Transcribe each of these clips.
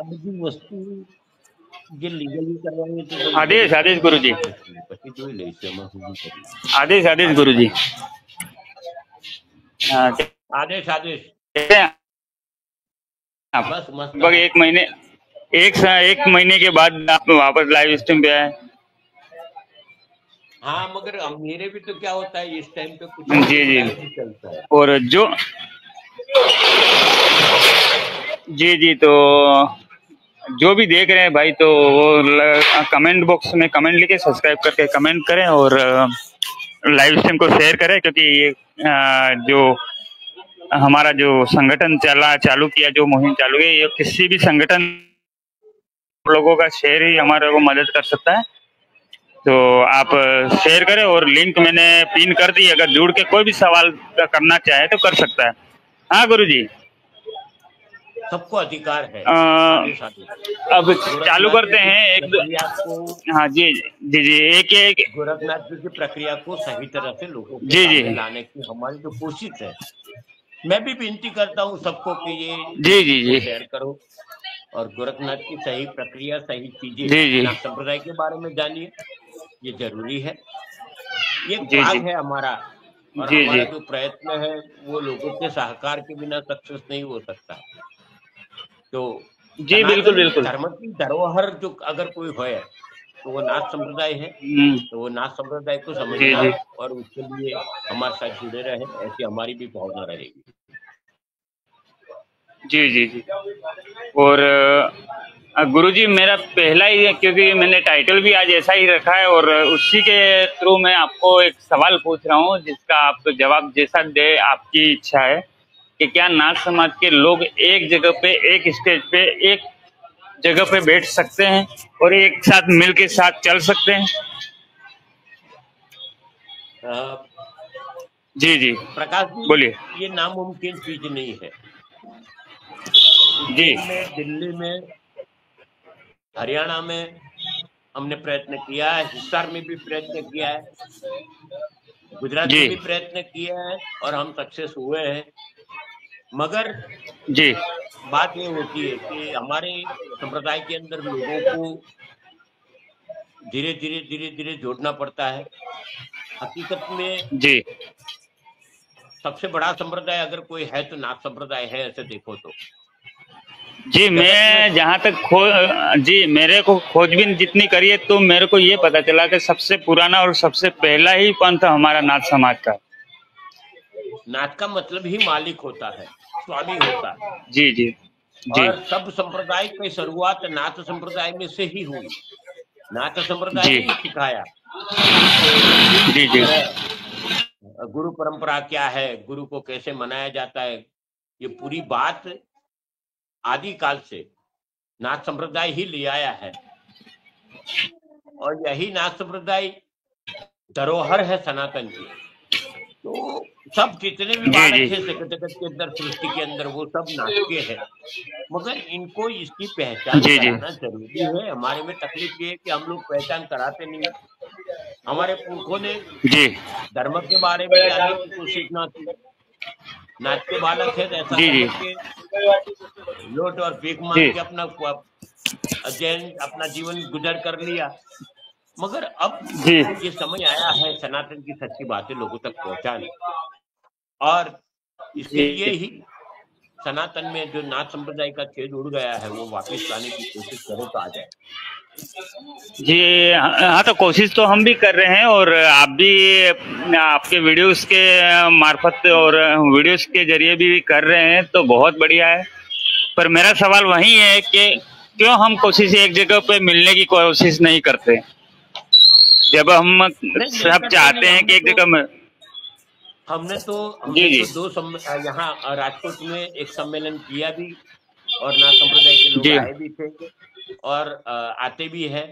બધી વસ્તુ જે લીગલી કરવાની તો બધી આદેશ આદેશ ગુરુજી, પછી જોઈ લઈશું એમાં શું કરવું. આદેશ આદેશ गुरुजी। हाँ, આદેશ આદેશ बस मस्त लगभग एक महीने के बाद आप वापस लाइव स्ट्रीम पे आए। हाँ, मगर मेरे भी तो क्या होता है इस टाइम पे कुछ जी जी, लाइव भी चलता है। और जो जी जी, तो जो भी देख रहे हैं भाई तो वो कमेंट बॉक्स में कमेंट लिखे, सब्सक्राइब करके कमेंट करें और लाइव स्ट्रीम को शेयर करें, क्योंकि ये जो हमारा जो संगठन चालू किया, जो मुहिम चालू है, ये किसी भी संगठन लोगों का शेयर ही हमारे को मदद कर सकता है। तो आप शेयर करें और लिंक मैंने पिन कर दी, अगर जुड़ के कोई भी सवाल करना चाहे तो कर सकता है। हाँ गुरुजी, सबको अधिकार है। अब चालू करते हैं एक हाँ जी जी जी, एक गोरखनाथ जी की प्रक्रिया को सही तरह से लोगों के जी जी सामने लाने की हमारी जो कोशिश है, मैं भी विनती करता हूँ सबको कि ये जी जी जी शेयर करो और गोरखनाथ की सही प्रक्रिया, सही चीजें, जी जी संप्रदाय के बारे में जानिए, ये जरूरी है। ये जी भाग जी है हमारा, और जी हमारा जी जो प्रयत्न है वो लोगों के सहकार के बिना सक्सेस नहीं हो सकता। तो जी बिल्कुल बिल्कुल, धर्म की धरोहर जो अगर कोई है तो वो नाथ संप्रदाय है। तो वो नाथ संप्रदाय को समझना जी और उसके लिए हमारे साथ जुड़े रहे, ऐसी हमारी भी भावना रहेगी। जी जी जी। और गुरुजी मेरा पहला ही है, क्योंकि मैंने टाइटल भी आज ऐसा ही रखा है, और उसी के थ्रू मैं आपको एक सवाल पूछ रहा हूँ, जिसका आप जवाब जैसा दे आपकी इच्छा है, कि क्या नाथ समाज के लोग एक जगह पे, एक स्टेज पे, एक जगह पे बैठ सकते हैं और एक साथ मिल के साथ चल सकते हैं? जी जी प्रकाश जी, बोलिए। ये नामुमकिन चीज नहीं है जी, दिल्ली में, हरियाणा में हमने प्रयत्न किया है, हिसार में भी प्रयत्न किया है, गुजरात में भी प्रयत्न किया है और हम सक्सेस हुए हैं। मगर जी बात ये होती है कि हमारे संप्रदाय के अंदर लोगों को धीरे धीरे जोड़ना पड़ता है। हकीकत में जी सबसे बड़ा संप्रदाय अगर कोई है तो नाथ संप्रदाय है, ऐसे देखो तो। जी, मैं जहाँ तक जी मेरे को खोजबीन जितनी करी है, तो मेरे को ये पता चला कि सबसे पुराना और सबसे पहला ही पंथ हमारा नाथ समाज का। नाथ का मतलब ही मालिक होता है, स्वामी होता है। जी जी जी, और सब संप्रदाय की शुरुआत नाथ संप्रदाय में से ही हुई। नाथ संप्रदाय ने सिखाया जी जी, गुरु परंपरा क्या है, गुरु को कैसे मनाया जाता है। ये पूरी बात आदि काल से नाथ संप्रदाय ही ले आया है, और यही नाथ संप्रदाय धरोहर है सनातन की। तो सब जितने भी बालक है जगत के अंदर, सृष्टि के अंदर, वो सब नाथ के हैं, मगर इनको इसकी पहचान कराना जरूरी है। हमारे में तकलीफ ये है कि हम लोग पहचान कराते नहीं। हमारे पुरखों ने धर्म के बारे में जानने की कोशिश ना की। नाथ के बालक है ऐसा समझ के लोट और भीख मांग के अपना अध्ययन, अपना जीवन गुजर कर लिया। मगर अब ये समझ आया है सनातन की सच्ची बातें लोगों तक पहुंचाने, और इसके लिए ही सनातन में जो नाथ संप्रदाय का छेद उड़ गया है वो वापस लाने की कोशिश करो तो आ जाए। जी हाँ, तो कोशिश तो हम भी कर रहे हैं, और आप भी आपके वीडियोस के मार्फत और वीडियोस के जरिए भी कर रहे हैं, तो बहुत बढ़िया है। पर मेरा सवाल वही है कि क्यों हम कोशिश एक जगह पे मिलने की कोशिश नहीं करते, जब हम सब चाहते हैं कि एक जगह में। हमने तो यहाँ राजकोट में एक सम्मेलन किया भी, और नाथ संप्रदाय के लोग आए भी थे और आते भी है।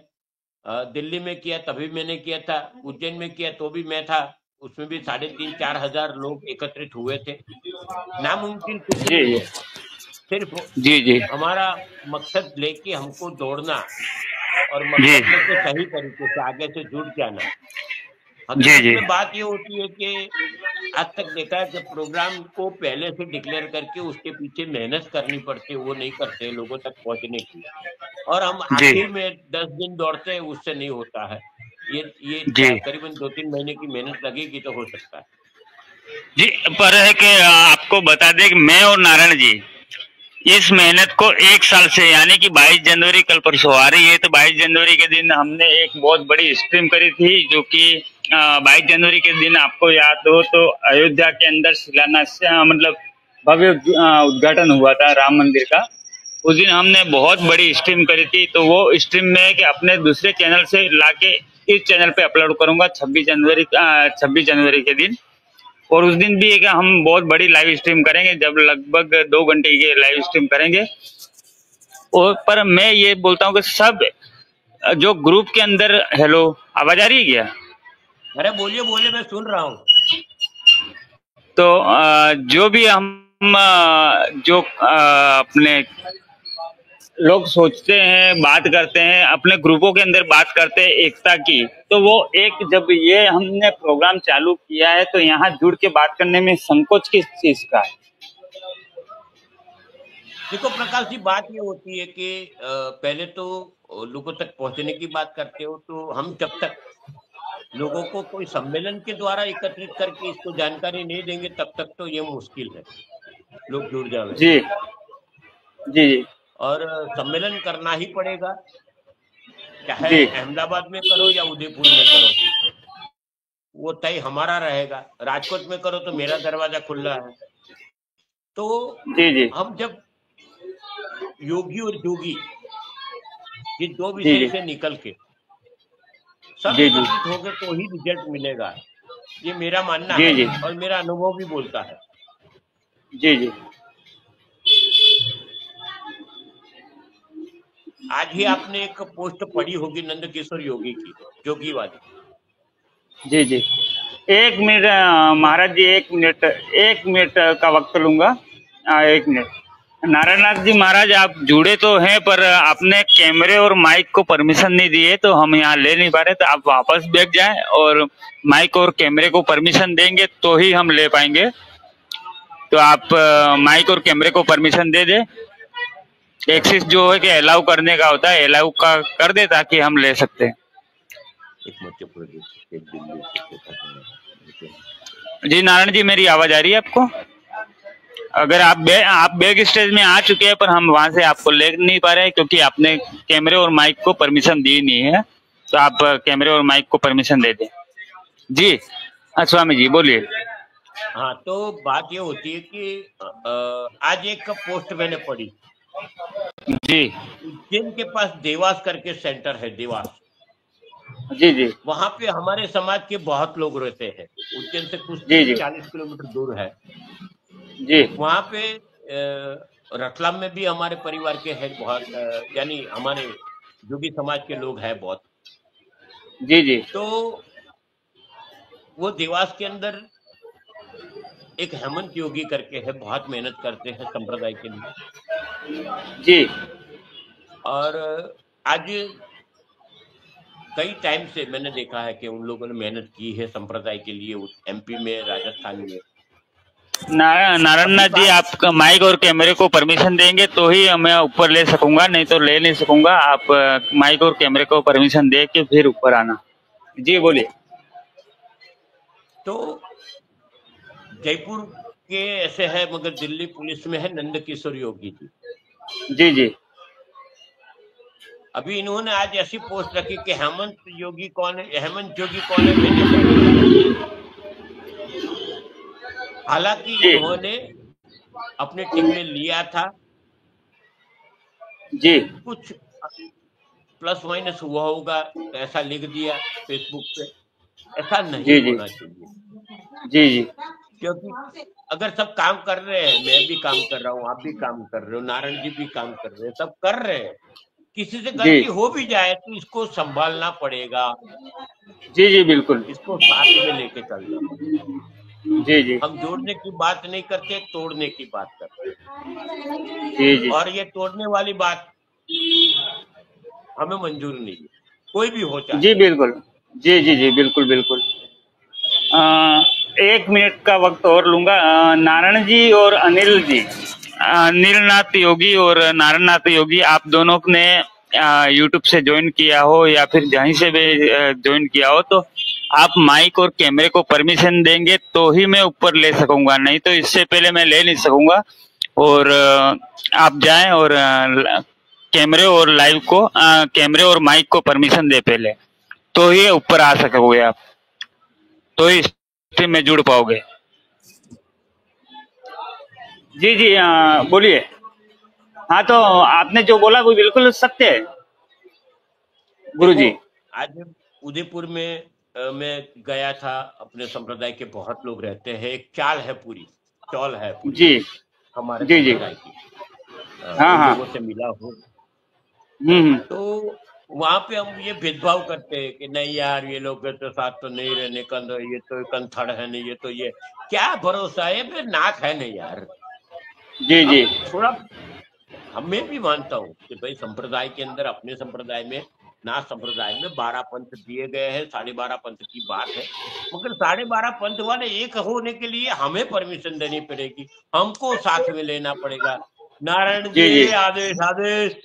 दिल्ली में किया तभी मैंने किया था, उज्जैन में किया तो भी मैं था, उसमें भी 3,500-4 हजार लोग एकत्रित हुए थे। नामुमकिन कुछ नहीं है, सिर्फ हमारा मकसद लेके हमको दौड़ना और मकसद लेके सही तरीके से आगे से जुड़ जाना। हकीकत में बात ये होती है कि आज तक देखा है कि प्रोग्राम को पहले से डिक्लेयर करके उसके पीछे मेहनत करनी पड़ती है, वो नहीं करते लोगों तक पहुंचने की, और हम जी आखिर में 10 दिन दौड़ते हैं, उससे नहीं होता है। ये जी करीबन 2-3 महीने की मेहनत लगेगी तो हो सकता है। जी। पर है कि आपको बता दें कि मैं और नारायण जी इस मेहनत को 1 साल से, यानी कि 22 जनवरी कल परसों आ रही है, तो 22 जनवरी के दिन हमने एक बहुत बड़ी स्ट्रीम करी थी, जो कि 22 जनवरी के दिन आपको याद हो तो अयोध्या के अंदर शिलान्यास मतलब भव्य उद्घाटन हुआ था राम मंदिर का। उस दिन हमने बहुत बड़ी स्ट्रीम करी थी, तो वो स्ट्रीम में कि अपने दूसरे चैनल से लाके इस चैनल पे अपलोड करूंगा 26 जनवरी के दिन। और उस दिन भी एक हम बहुत बड़ी लाइव स्ट्रीम करेंगे, जब लगभग 2 घंटे की लाइव स्ट्रीम करेंगे। और पर मैं ये बोलता हूँ कि सब जो ग्रुप के अंदर, हेलो आवाज आ रही है क्या? अरे बोलिए बोलिए, मैं सुन रहा हूँ। तो जो भी हम जो अपने लोग सोचते हैं, बात करते हैं, अपने ग्रुपों के अंदर बात करते हैं एकता की, तो वो एक जब ये हमने प्रोग्राम चालू किया है तो यहाँ जुड़ के बात करने में संकोच किस चीज का है? देखो प्रकाश जी, बात ये होती है कि पहले तो लोगों तक पहुंचने की बात करते हो, तो हम जब तक लोगों को कोई सम्मेलन के द्वारा एकत्रित करके इसको जानकारी नहीं देंगे तब तक तो ये मुश्किल है, लोग जुड़ जावे। जी जी जी और सम्मेलन करना ही पड़ेगा, चाहे जी अहमदाबाद में करो या उदयपुर में करो, वो तय हमारा रहेगा। राजकोट में करो तो मेरा दरवाजा खुला है। तो जी जी हम जब योगी और जोगी ये दो जी विषय जी से निकल के सब जी जी एकत्रित हो गए तो ही रिजल्ट मिलेगा, ये मेरा मानना जी है जी और मेरा अनुभव भी बोलता है। जी जी आज ही आपने एक पोस्ट पढ़ी होगी नंद किशोर योगी की, जोगी वाली। जी जी। 1 मिनट महाराज जी, 1 मिनट का वक्त लूंगा। 1 मिनट। नारायणनाथ जी महाराज, आप जुड़े तो हैं पर आपने कैमरे और माइक को परमिशन नहीं दी है, तो हम यहाँ ले नहीं पा रहे, तो आप वापस बैठ जाएं और माइक और कैमरे को परमिशन देंगे तो ही हम ले पाएंगे। तो आप माइक और कैमरे को परमिशन दे दे। एक्सिस जो है कि अलाउ करने का होता है, अलाउ का कर दे ताकि हम ले सकते हैं। एक मध्य प्रदेश, एक दिल्ली से। जी नारायण जी, मेरी आवाज आ रही है आपको? अगर आप बैक स्टेज में आ चुके हैं पर हम वहां से आपको ले नहीं पा रहे हैं क्योंकि आपने कैमरे और माइक को परमिशन दी नहीं है, तो आप कैमरे और माइक को परमिशन दे दें। जी स्वामी जी बोलिए। हाँ, तो बात ये होती है कि आज एक पोस्ट मैंने पढ़ी। जी उज्जैन के पास देवास करके सेंटर है, देवास। जी जी वहां पे हमारे समाज के बहुत लोग रहते हैं। उज्जैन से कुछ जी जी 40 किलोमीटर दूर है। जी वहां पे रतलाम में भी हमारे परिवार के हैं बहुत, यानी हमारे जोगी समाज के लोग हैं बहुत। जी जी तो वो देवास के अंदर एक हेमंत योगी करके है, बहुत मेहनत करते हैं संप्रदाय के लिए। जी और आज कई टाइम से मैंने देखा है कि उन लोगों ने मेहनत की है संप्रदाय के लिए, एमपी में, राजस्थान में। नारायणनाथ जी, आप माइक और कैमरे को परमिशन देंगे तो ही मैं ऊपर ले सकूंगा, नहीं तो ले नहीं सकूंगा। आप माइक और कैमरे को परमिशन दे के फिर ऊपर आना। जी बोलिए। तो जयपुर के ऐसे है, मगर दिल्ली पुलिस में है नंद किशोर योगी जी। जी जी अभी इन्होंने आज ऐसी पोस्ट रखी कि हेमंत योगी कौन है, हेमंत जोगी कौन है, मैंने पता। हालांकि जी इन्होंने अपने टीम में लिया था, जी कुछ प्लस माइनस हुआ होगा, ऐसा लिख दिया फेसबुक पे। ऐसा नहीं जी जी होना चाहिए, जी जी क्योंकि अगर सब काम कर रहे हैं, मैं भी काम कर रहा हूँ, आप भी काम कर रहे हो, नारायण जी भी काम कर रहे हैं, सब कर रहे हैं, किसी से जी गलती हो भी जाए तो इसको संभालना पड़ेगा, जी जी बिल्कुल। इसको साथ में लेके चलना पड़ेगा। जी जी हम जोड़ने की बात नहीं करते, तोड़ने की बात करते जी जी हैं। और ये तोड़ने वाली बात हमें मंजूर नहीं है, कोई भी हो चाहे। जी बिल्कुल। जी जी जी बिल्कुल बिल्कुल। 1 मिनट का वक्त और लूंगा। नारायण जी और अनिल जी, नीलनाथ योगी और नारायणनाथ योगी, आप दोनों ने यूट्यूब से ज्वाइन किया हो या फिर जहीं से भी ज्वाइन किया हो, तो आप माइक और कैमरे को परमिशन देंगे तो ही मैं ऊपर ले सकूंगा, नहीं तो इससे पहले मैं ले नहीं सकूंगा। और आप जाएं और कैमरे और लाइव को कैमरे और माइक को परमिशन दे पहले, तो ही ऊपर आ सकोगे आप, तो ही इससे में जुड़ पाओगे। जी जी, बोलिए। हाँ, तो आपने जो बोला वो बिल्कुल सत्य है गुरुजी। आज उदयपुर में मैं गया था, अपने संप्रदाय के बहुत लोग रहते हैं, एक चाल है पूरी, चौल है पूरी जी हमारे जी जी, संप्रदाय की। हाँ उन हाँ, लोगों से मिला हूँ, हम्म, तो वहां पे हम ये भेदभाव करते हैं कि नहीं यार ये लोग तो साथ तो नहीं रहने का, ये तो कंथड़ है नहीं, ये तो ये क्या भरोसा है, फिर नाक है नहीं यार। जी जी, अब थोड़ा हमें भी मानता हूँ कि भाई संप्रदाय के अंदर, अपने संप्रदाय में, नाथ संप्रदाय में 12 पंथ दिए गए हैं, 12.5 पंथ की बात है, मगर 12.5 पंथ वाले एक होने के लिए हमें परमिशन देनी पड़ेगी, हमको साथ में लेना पड़ेगा। नारायण जी जी, जी आदेश आदेश,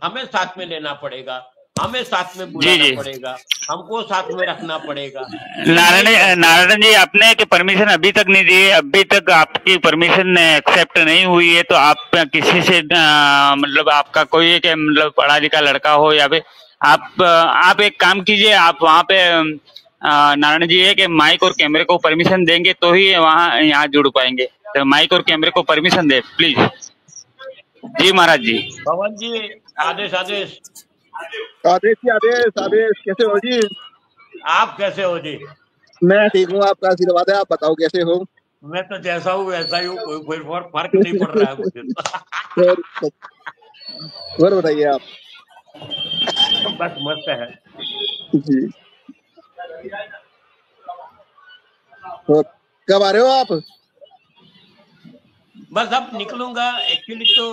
हमें साथ में लेना पड़ेगा, हमें साथ में जी बुलाना जी। पड़ेगा, हमको साथ में रखना पड़ेगा। ये नहीं नारायण करते नारायण जी, आपने कि परमिशन अभी तक नहीं दी है, अभी तक आपकी परमिशन एक्सेप्ट नहीं हुई है, तो आप किसी से मतलब आपका कोई एक मतलब पढ़ा लिखा लड़का हो या फिर आप एक काम कीजिए, आप वहाँ पे नारायण जी है कि माइक और कैमरे को परमिशन देंगे तो ही वहाँ यहाँ जुड़ पाएंगे, तो माइक और कैमरे को परमिशन दे प्लीज। जी महाराज जी। पवन जी आदेश आदेश। आदेश जी, आदेश आदेश। कैसे हो जी? आप कैसे हो जी? मैं ठीक हूँ, आपका आशीर्वाद है। आप बताओ कैसे हो? मैं तो जैसा हूँ वैसा ही हूँ, कोई फर्क नहीं पड़ रहा है मुझे तो। और बताइए आप। बस मस्त है जी। तो कब आ रहे हो आप? बस अब निकलूंगा एक्चुअली, तो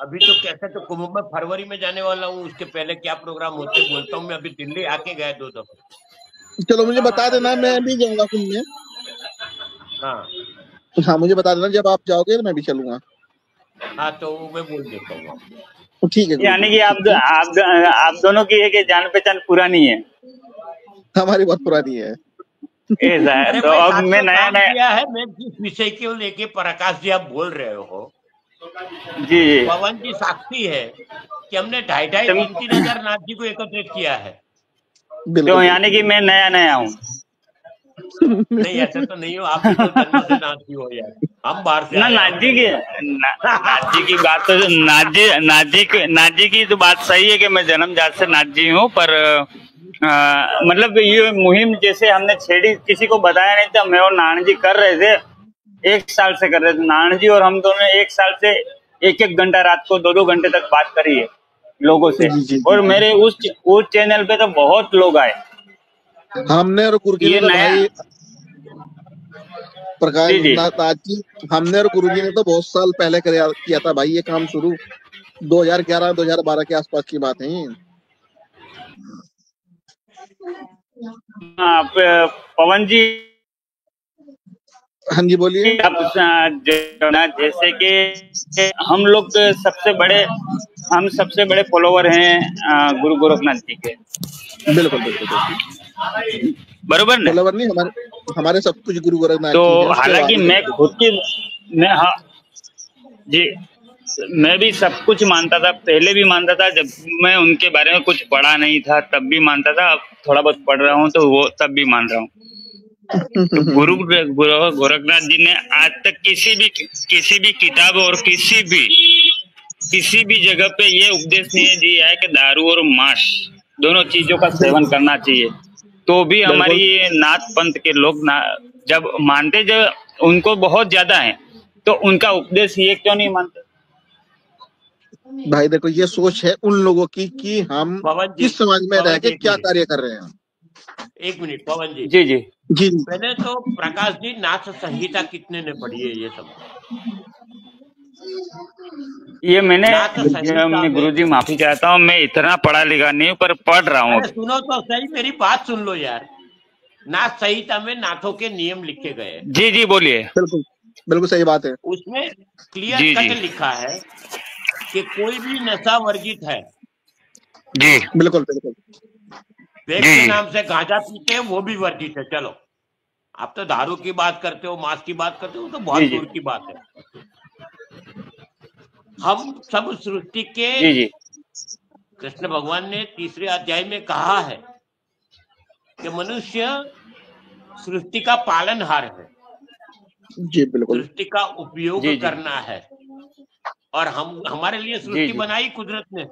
अभी तो कैसे, तो कुंभ में फरवरी में जाने वाला हूँ, उसके पहले क्या प्रोग्राम होते बोलता हूँ। मैं अभी दिल्ली आके गया 2 दफे। चलो मुझे बता देना, मैं भी जाऊंगा कुंभ में। हाँ हाँ, मुझे बता देना जब आप जाओगे तो मैं भी चलूंगा। हाँ, तो मैं बोल देता हूँ आपको। ठीक है गुरु यानी जी, कि ठीक है। आप दोनों की है कि जान पहचान पुरानी है, हमारी बहुत पुरानी है। ऐसा है। अरे तो भाई अब साथ मैं में नया काम नया, किया है। मैं जिस विषय को लेके प्रकाश जी आप बोल रहे हो, जी जी, पवन जी साक्षी है कि हमने 2,500-3,000 हजार नाथ जी को एकत्रित किया है। तो बिल्कुल यानी कि मैं नया नया हूँ। नहीं ऐसा तो नहीं हो, आप भी तो जन्म से नाथ जी हो यार, हम बाहर से ना आए, नाथ हम जी नहीं की जानते। नाथ जी की बात तो नाथ जी की तो बात सही है कि मैं जन्मजात से नाथ जी हूँ, पर मतलब ये मुहिम जैसे हमने छेड़ी, किसी को बताया नहीं था, मैं और नारायण जी कर रहे थे, 1 साल से कर रहे थे। नारायण जी और हम दोनों 1 साल से 1-1 घंटा रात को 2-2 घंटे तक बात करी है लोगों से। जी जी और जी। मेरे उस चैनल पे तो बहुत लोग आए। हमने और गुरु जी ने ये तो नया, भाई प्रकाश जी जी, नाथ जी, हमने और गुरु जी ने तो बहुत साल पहले किया था भाई ये काम शुरू। 2011-2012 के आसपास की बात है ये। आप पवन जी, हाँ जी बोलिए। आप जैसे कि हम सबसे बड़े फॉलोवर हैं गुरु गोरखनाथ जी के, बिल्कुल बिल्कुल बिल्कुल। बरोबर ने? फॉलोवर नहीं, हमारे सब कुछ गुरु गोरखनाथ तो जी हैं, उसके हालांकि बाद मैं खुद की, मैं, हाँ जी, मैं भी सब कुछ मानता था, पहले भी मानता था, जब मैं उनके बारे में कुछ पढ़ा नहीं था तब भी मानता था, अब थोड़ा बहुत पढ़ रहा हूँ तो वो तब भी मान रहा हूँ। तो गुरु गोरखनाथ जी ने आज तक किसी भी किताब और किसी भी जगह पे ये उपदेश नहीं दिया है कि दारू और मांस दोनों चीजों का सेवन करना चाहिए। तो भी हमारी ये नाथ पंथ के लोग जब मानते, जब उनको बहुत ज्यादा है, तो उनका उपदेश ये क्यों नहीं मानते? भाई देखो, ये सोच है उन लोगों की कि हम पवन जी, इस समाज में रह के क्या कार्य कर रहे हैं। 1 मिनट पवन जी। जी जी जी पहले तो प्रकाश जी, नाथ संहिता कितने ने पढ़ी है ये सब? ये मैंने नाथ संहिता में, गुरुजी माफी चाहता हूँ, मैं इतना पढ़ा लिखा नहीं हूँ, पर पढ़ रहा हूँ। अरे सुनो तो सही, मेरी बात सुन लो यार। नाथ संहिता में नाथों के नियम लिखे गए हैं। जी जी बोलिए। बिल्कुल बिल्कुल सही बात है। उसमें क्लियर जी कट जी लिखा है कि कोई भी नशा वर्जित है। जी बिल्कुल बिल्कुल वेब जी के जी नाम से गांजा पीते हैं, वो भी वर्जित है। चलो, आप तो दारू की बात करते हो, मांस की बात करते हो, तो बहुत जी जी दूर की बात है। हम सब सृष्टि के, जी जी कृष्ण भगवान ने तीसरे अध्याय में कहा है कि मनुष्य सृष्टि का पालनहार है, जी बिल्कुल सृष्टि का उपयोग जी जी करना है। और हम, हमारे लिए जी सृष्टि जी बनाई कुदरत ने,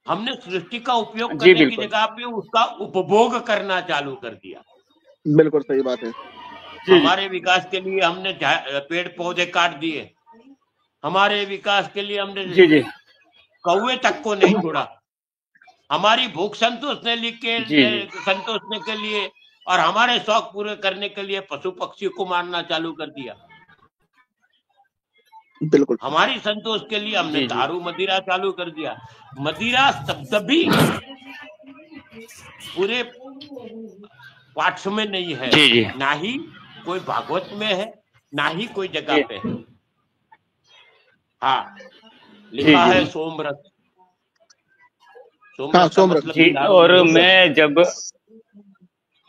हमने सृष्टि का उपयोग जी करने की बिल्कुल जगह पे उसका उपभोग करना चालू कर दिया। बिल्कुल सही बात है। जी जी हमारे विकास के लिए हमने पेड़ पौधे काट दिए, हमारे विकास के लिए हमने जी जी कौवे तक को नहीं छोड़ा, हमारी भूख संतोषने जी जी संतोषने के लिए और हमारे शौक पूरे करने के लिए पशु पक्षियों को मारना चालू कर दिया। बिल्कुल हमारी संतोष के लिए हमने जी जी दारू मदिरा चालू कर दिया। मदिरा शब्द भी पूरे पाठ में नहीं है, जी जी ना ही कोई भागवत में है, ना ही कोई जगह जी पे है। हाँ, जी लिखा है जी सोमरस। हाँ सोमरस का सोमरस मतलब भी जी। दारू और नहीं होता।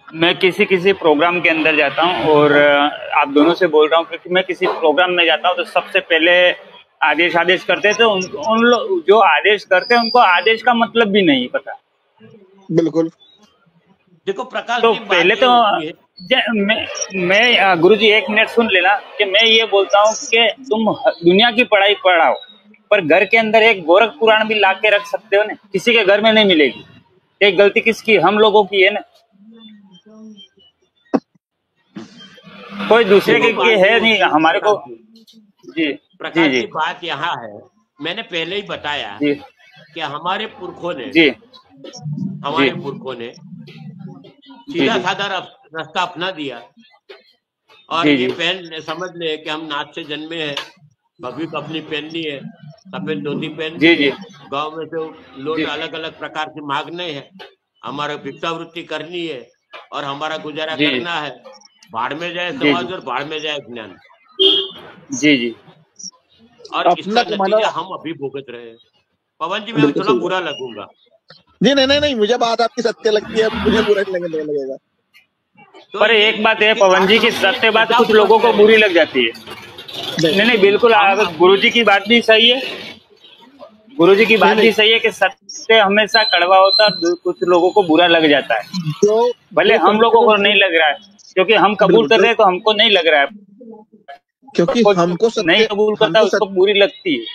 मैं किसी किसी प्रोग्राम के अंदर जाता हूँ और आप दोनों से बोल रहा हूँ क्योंकि मैं किसी प्रोग्राम में जाता हूँ तो सबसे पहले आदेश करते हैं, तो उन लोग जो आदेश करते हैं उनको आदेश का मतलब भी नहीं पता। बिल्कुल देखो प्रकाश तो जी, बात पहले ये तो होती है। मैं गुरुजी एक मिनट सुन लेना कि मैं ये बोलता हूँ कि तुम दुनिया की पढ़ाई पढ़ाओ, पर घर के अंदर एक गोरख पुराण भी ला के रख सकते हो ना, किसी के घर में नहीं मिलेगी। एक गलती किसकी? हम लोगों की है ना, कोई दूसरे देखो के बात ये है नहीं होती है हमारे को। प्रकाश जी, जी जी प्रकाश जी जी बात यहाँ है, मैंने पहले ही बताया जी कि हमारे पुरखों ने, जी जी हमारे पुरखों ने जी सीधा जी साधा रास्ता अपना दिया और जी ये जी पहन समझ ले कि हम नाथ से जन्मे हैं, भव्य अपनी पहननी है, सफेद धोती पहननी जी है, जी गांव में से लोट जी अलग अलग प्रकार के मांगने हैं, हमारा भिक्षावृत्ति करनी है और हमारा गुजारा जी करना है। भाड़ में जाए जी जी समाज और भाड़ में जाए ज्ञान, जी जी और अपना इसका कमाना। नतीजा हम अभी भुगत रहे हैं। पवन जी, मैं बिल्कुल थोड़ा सही बात। बुरा लगूंगा। जी नहीं नहीं नहीं, मुझे बात आपकी सत्य लगती है, मुझे बुरा नहीं लगेगा। तो पर ये एक बात है इसके पवन जी कारण की, हम ये सत्य बात सजा कुछ भुगत लोगों को रहे बुरी हैं। लग जाती है। नहीं नहीं बिल्कुल, हम अपनी, गुरुजी की बात भी सही है, गुरुजी की नहीं बात नहीं, भी सही है कि सत्य हमेशा कड़वा होता है, कुछ लोगों को बुरा लग जाता है। जो भले जो हम कहते लोगों हैं को वो नहीं लग रहा है, क्योंकि हम कबूल बिल्कुल कर जो, रहे हैं तो हमको नहीं लग रहा है, क्योंकि कोई हमको नहीं सत्य, कबूल करता है हमको उसको सत्य, बुरी लगती है।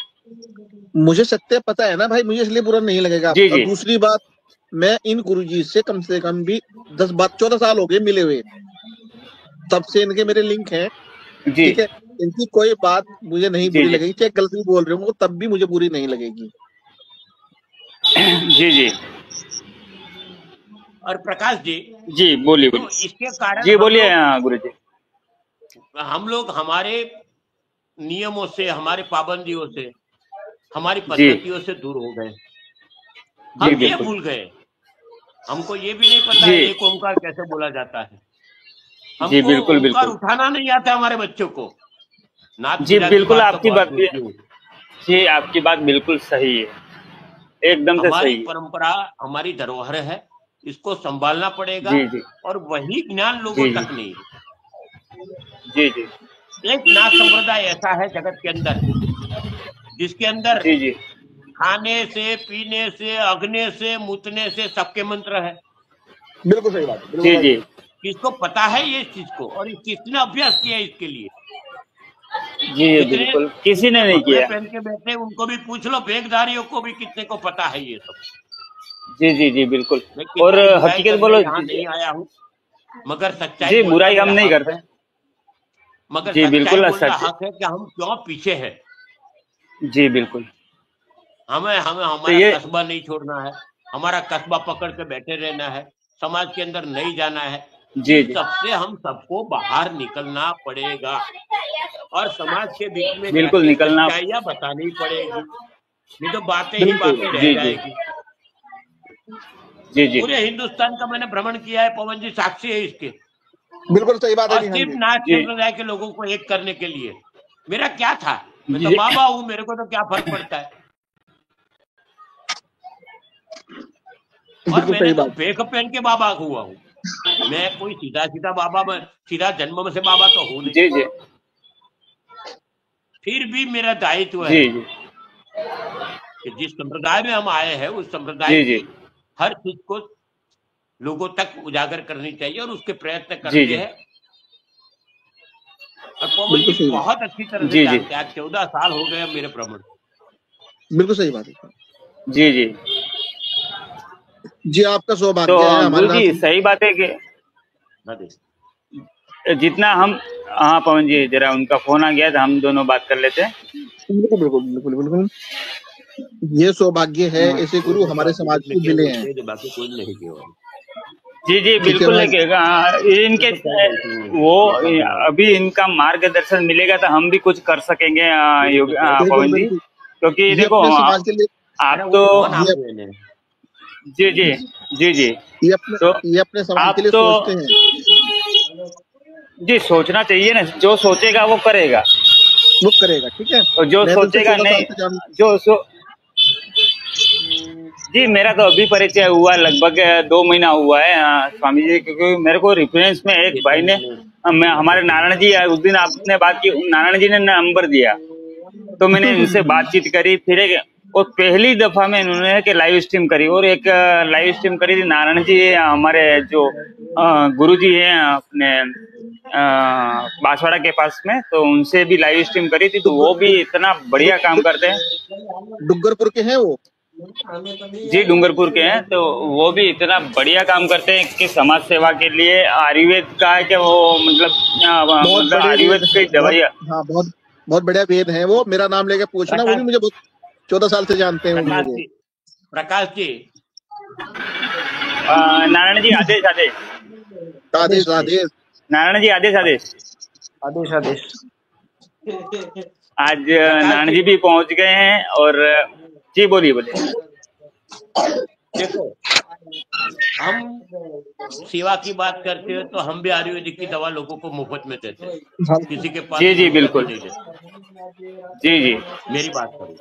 मुझे सत्य पता है ना भाई, मुझे इसलिए बुरा नहीं लगेगा। जी और जी दूसरी बात, मैं इन गुरुजी से कम भी 10 14 साल हो गए मिले हुए, तब से इनके मेरे लिंक हैं। जी ठीक है, इनकी कोई बात मुझे नहीं जी बुरी जी लगेगी, चाहे गलती बोल रहे हो तब भी मुझे बुरी नहीं लगेगी। जी जी और प्रकाश जी, जी बोलिए तो बोलिए। इसके कारण जी बोलिए गुरुजी। हम लोग हमारे नियमों से, हमारे पाबंदियों से, हमारी जी पद्धतियों से दूर हो गए। जी हम ये बिल्कुल। भूल गए, हमको ये भी नहीं पता जी है एक ओंकार कैसे बोला जाता है। जी हमको बिल्कुल ओंकार बिल्कुल। उठाना नहीं आता हमारे बच्चों को। नाथ जी पूजा की बिल्कुल बात तो आपकी बहुत बात, दूर की हुई। जी आपकी बात बिल्कुल सही है, एकदम से हमारी सही है। परंपरा, हमारी धरोहर है, इसको संभालना पड़ेगा। जी जी और वही ज्ञान लोगों जी जी तक नहीं। जी जी एक नाथ संप्रदाय ऐसा है जगत के अंदर, जिसके अंदर जी जी खाने से, पीने से, अगने से, मुतने से सबके मंत्र है। बिल्कुल सही बात है, बिल्कुल जी भाई। जी किसको पता है ये चीज को, और किसने अभ्यास किया है इसके लिए? जी जितने बिल्कुल, किसी ने जितने नहीं भगवे किया। पहन के बैठे हैं, उनको भी पूछ लो, बेगधारियों को भी कितने को पता है ये सब। जी जी जी बिल्कुल। मैं और कितनी बुराई हकीकत करने बोलो यहाँ नहीं आया हूँ, मगर सच्चाई जी, बोलना बुराई हम मेरा नहीं हक करते। है। मगर जी सच्चाई बिल्कुल बोलना सच। हक है कि हम क्यों पीछे हैं। जी बिल्कुल। हमें हमें तो हमारा ये कस्बा नहीं छोड़ना है, हमारा कस्बा पकड़ के बैठे रहना है, समाज के अंदर नहीं जाना है। जी इन जी सबसे हम सबको बाहर निकलना पड़ेगा और समाज के बीच में बिल्कुल जाके निकलना। सच्चाइयां बतानी पड़ेगी, नहीं तो बातें ही बिल्कुल सही बातें बात। रह जी जी जाएगी। जी जी पूरे हिंदुस्तान का मैंने भ्रमण किया है, पवन जी साक्षी है इसके, बिल्कुल सही बात है और जी। हाँ सिर्फ जी नाथ जी संप्रदाय के लोगों को एक करने के लिए। मेरा क्या था, मैं तो जी बाबा हूँ, मेरे को तो क्या फर्क पड़ता है। और बिल्कुल मैंने सही तो बात। फेक पहन के बाबा हुआ हूँ, मैं कोई सीधा सीधा बाबा, सीधा जन्म से बाबा तो हूँ नहीं। जी जी फिर भी मेरा दायित्व है जी जी कि जिस संप्रदाय में हम आए हैं उस संप्रदाय जी की जी हर चीज को लोगों तक उजागर करनी चाहिए, और उसके प्रयत्न जी करते जी हैं। और पवन जी बिल्कुल सही बात। बहुत अच्छी तरह से जी जी जानते हैं, आज 14 साल हो गए मेरे भ्रमण। बिल्कुल सही बात है जी जी। जी। आपका तो सौभाग्य है हमारे गुरु जी साथ। सही बात है कि जितना हम, हाँ पवन जी जरा उनका फोन आ गया था, हम दोनों बात कर लेते हैं। बिल्कुल बिल्कुल बिल्कुल बिल्कुल। ये सौभाग्य है, ऐसे गुरु हमारे समाज को मिले हैं। बाकी कोई नहीं केवल। जी जी ठीक है बिल्कुल भाई। लगेगा। इनके वो अभी इनका मार्गदर्शन मिलेगा तो हम भी कुछ कर सकेंगे बिल्कुल पवन जी, बिल्कुल। क्योंकि ये देखो अपने समाज के लिए, आप तो ये जी जी जी जी तो ये अपने समाज आप के लिए तो सोचते हैं। जी सोचना चाहिए ना, जो सोचेगा वो करेगा, वो करेगा। ठीक है, और जो मैं तो उनसे सोचेगा 14 साल नहीं से जान। जो जी मेरा तो अभी परिचय हुआ, लगभग 2 महीना हुआ है स्वामी जी, क्योंकि मेरे को रेफरेंस में एक भाई ने, मैं हमारे नारायण जी उस दिन आपने बात की, नारायण जी ने नंबर दिया तो मैंने इनसे बातचीत करी। फिर एक और पहली दफा में इन्होंने कि लाइव स्ट्रीम करी, और एक लाइव स्ट्रीम करी थी नारायण जी हमारे जो गुरु जी हैं अपने बांसवाड़ा के पास में, तो उनसे भी लाइव स्ट्रीम करी थी, तो वो भी इतना बढ़िया काम करते हैं। डुग्गरपुर के हैं वो। जी डूंगरपुर के हैं, तो वो भी इतना बढ़िया काम करते हैं कि समाज सेवा के लिए आयुर्वेद का है कि वो बहुत बड़े आयुर्वेद वेद की हैं, बहुत। दवाइयाँ। हाँ, बहुत बहुत बढ़िया वेद हैं वो। मेरा नाम लेके पूछना, वो भी मुझे बहुत 14 साल से जानते हैं वो भी मुझे। प्रकाश जी नारायण जी आदेश आदेश आदेश आदेश। नारायण जी आदेश आदेश आदेश आदेश। आज नारायण जी भी पहुंच गए हैं, और जी बोलिए बोलिए। देखो, हम सेवा की बात करते हैं तो हम भी आयुर्वेदिक की दवा लोगों को मुफ्त में देते हैं, किसी के पास जी जी बिल्कुल। नहीं देते। जी जी मेरी बात करूँ,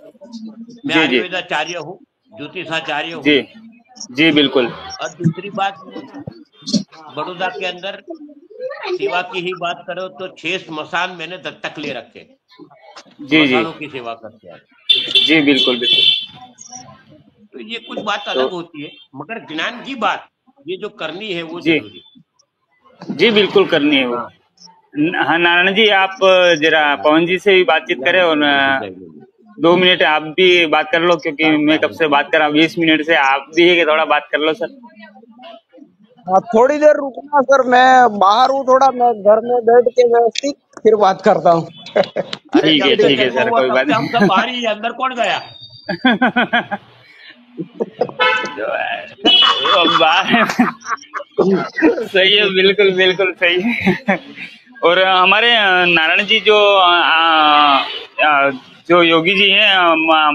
मैं जी जी आयुर्वेदाचार्य हूँ, ज्योतिषाचार्य हूँ। जी जी बिल्कुल। और दूसरी बात, बड़ौदा के अंदर सेवा की ही बात करो तो 6 स्मशान मैंने दत्तक ले रखे, जी जी स्मशानों की सेवा करते हैं। जी बिल्कुल बिल्कुल। तो ये कुछ बात अलग होती है, मगर ज्ञान की बात ये जो करनी है वो जी जरूरी। जी बिल्कुल करनी है वो। हाँ नारायण जी आप जरा पवन जी से भी बातचीत करें, और 2 मिनट आप भी बात कर लो, क्योंकि मैं कब से बात कर रहा हूँ 20 मिनट से, आप भी है कि थोड़ा बात कर लो सर। थोड़ी देर रुकना सर, मैं बाहर हूँ थोड़ा, मैं घर में बैठ के व्यवस्थित फिर बात करता हूँ। ठीक है सर, कोई बात हम सब बाहर ही, अंदर कौन गया? सही है, बिल्कुल बिल्कुल सही है। और हमारे नारायण जी जो योगी जी हैं,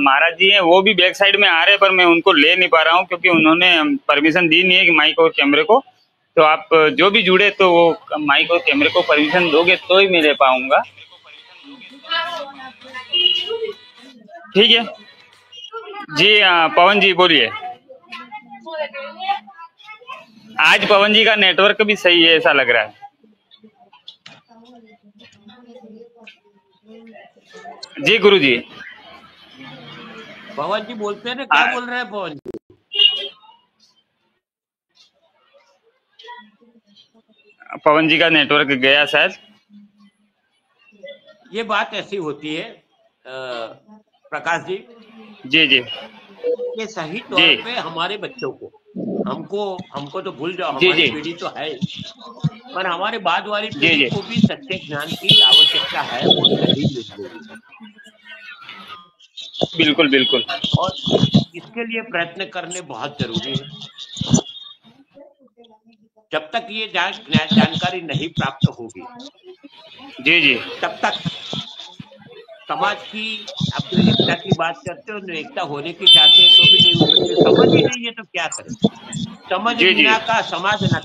महाराज जी हैं, वो भी बैक साइड में आ रहे हैं, पर मैं उनको ले नहीं पा रहा हूँ क्योंकि उन्होंने परमिशन दी नहीं है कि माइक और कैमरे को। तो आप जो भी जुड़े तो वो माइक और कैमरे को परमिशन दोगे तो ही मैं ले पाऊंगा। ठीक है जी। पवन जी बोलिए। आज पवन जी का नेटवर्क भी सही है ऐसा लग रहा है। जी गुरु जी। पवन जी बोलते हैं ना, क्या बोल रहे हैं पवन जी? पवन जी का नेटवर्क गया शायद। ये बात ऐसी होती है प्रकाश जी। जी जी ये सही तौर पे हमारे बच्चों को, हमको तो भूल जाओ, हमारी पीढ़ी तो है, पर हमारे बाद वाली पीढ़ी को भी सच्चे ज्ञान की आवश्यकता है, वो सही मिलेगी। बिल्कुल बिल्कुल। और इसके लिए प्रयत्न करने बहुत जरूरी है। जब तक ये जानकारी नहीं प्राप्त होगी, जी जी, तब तक समाज की, आप तो एकता की बात करते हो, एकता होने की चाहते हैं तो भी नहीं हो सकती। समझ ही नहीं है तो क्या करें। समझ जी जी बिना का समाज न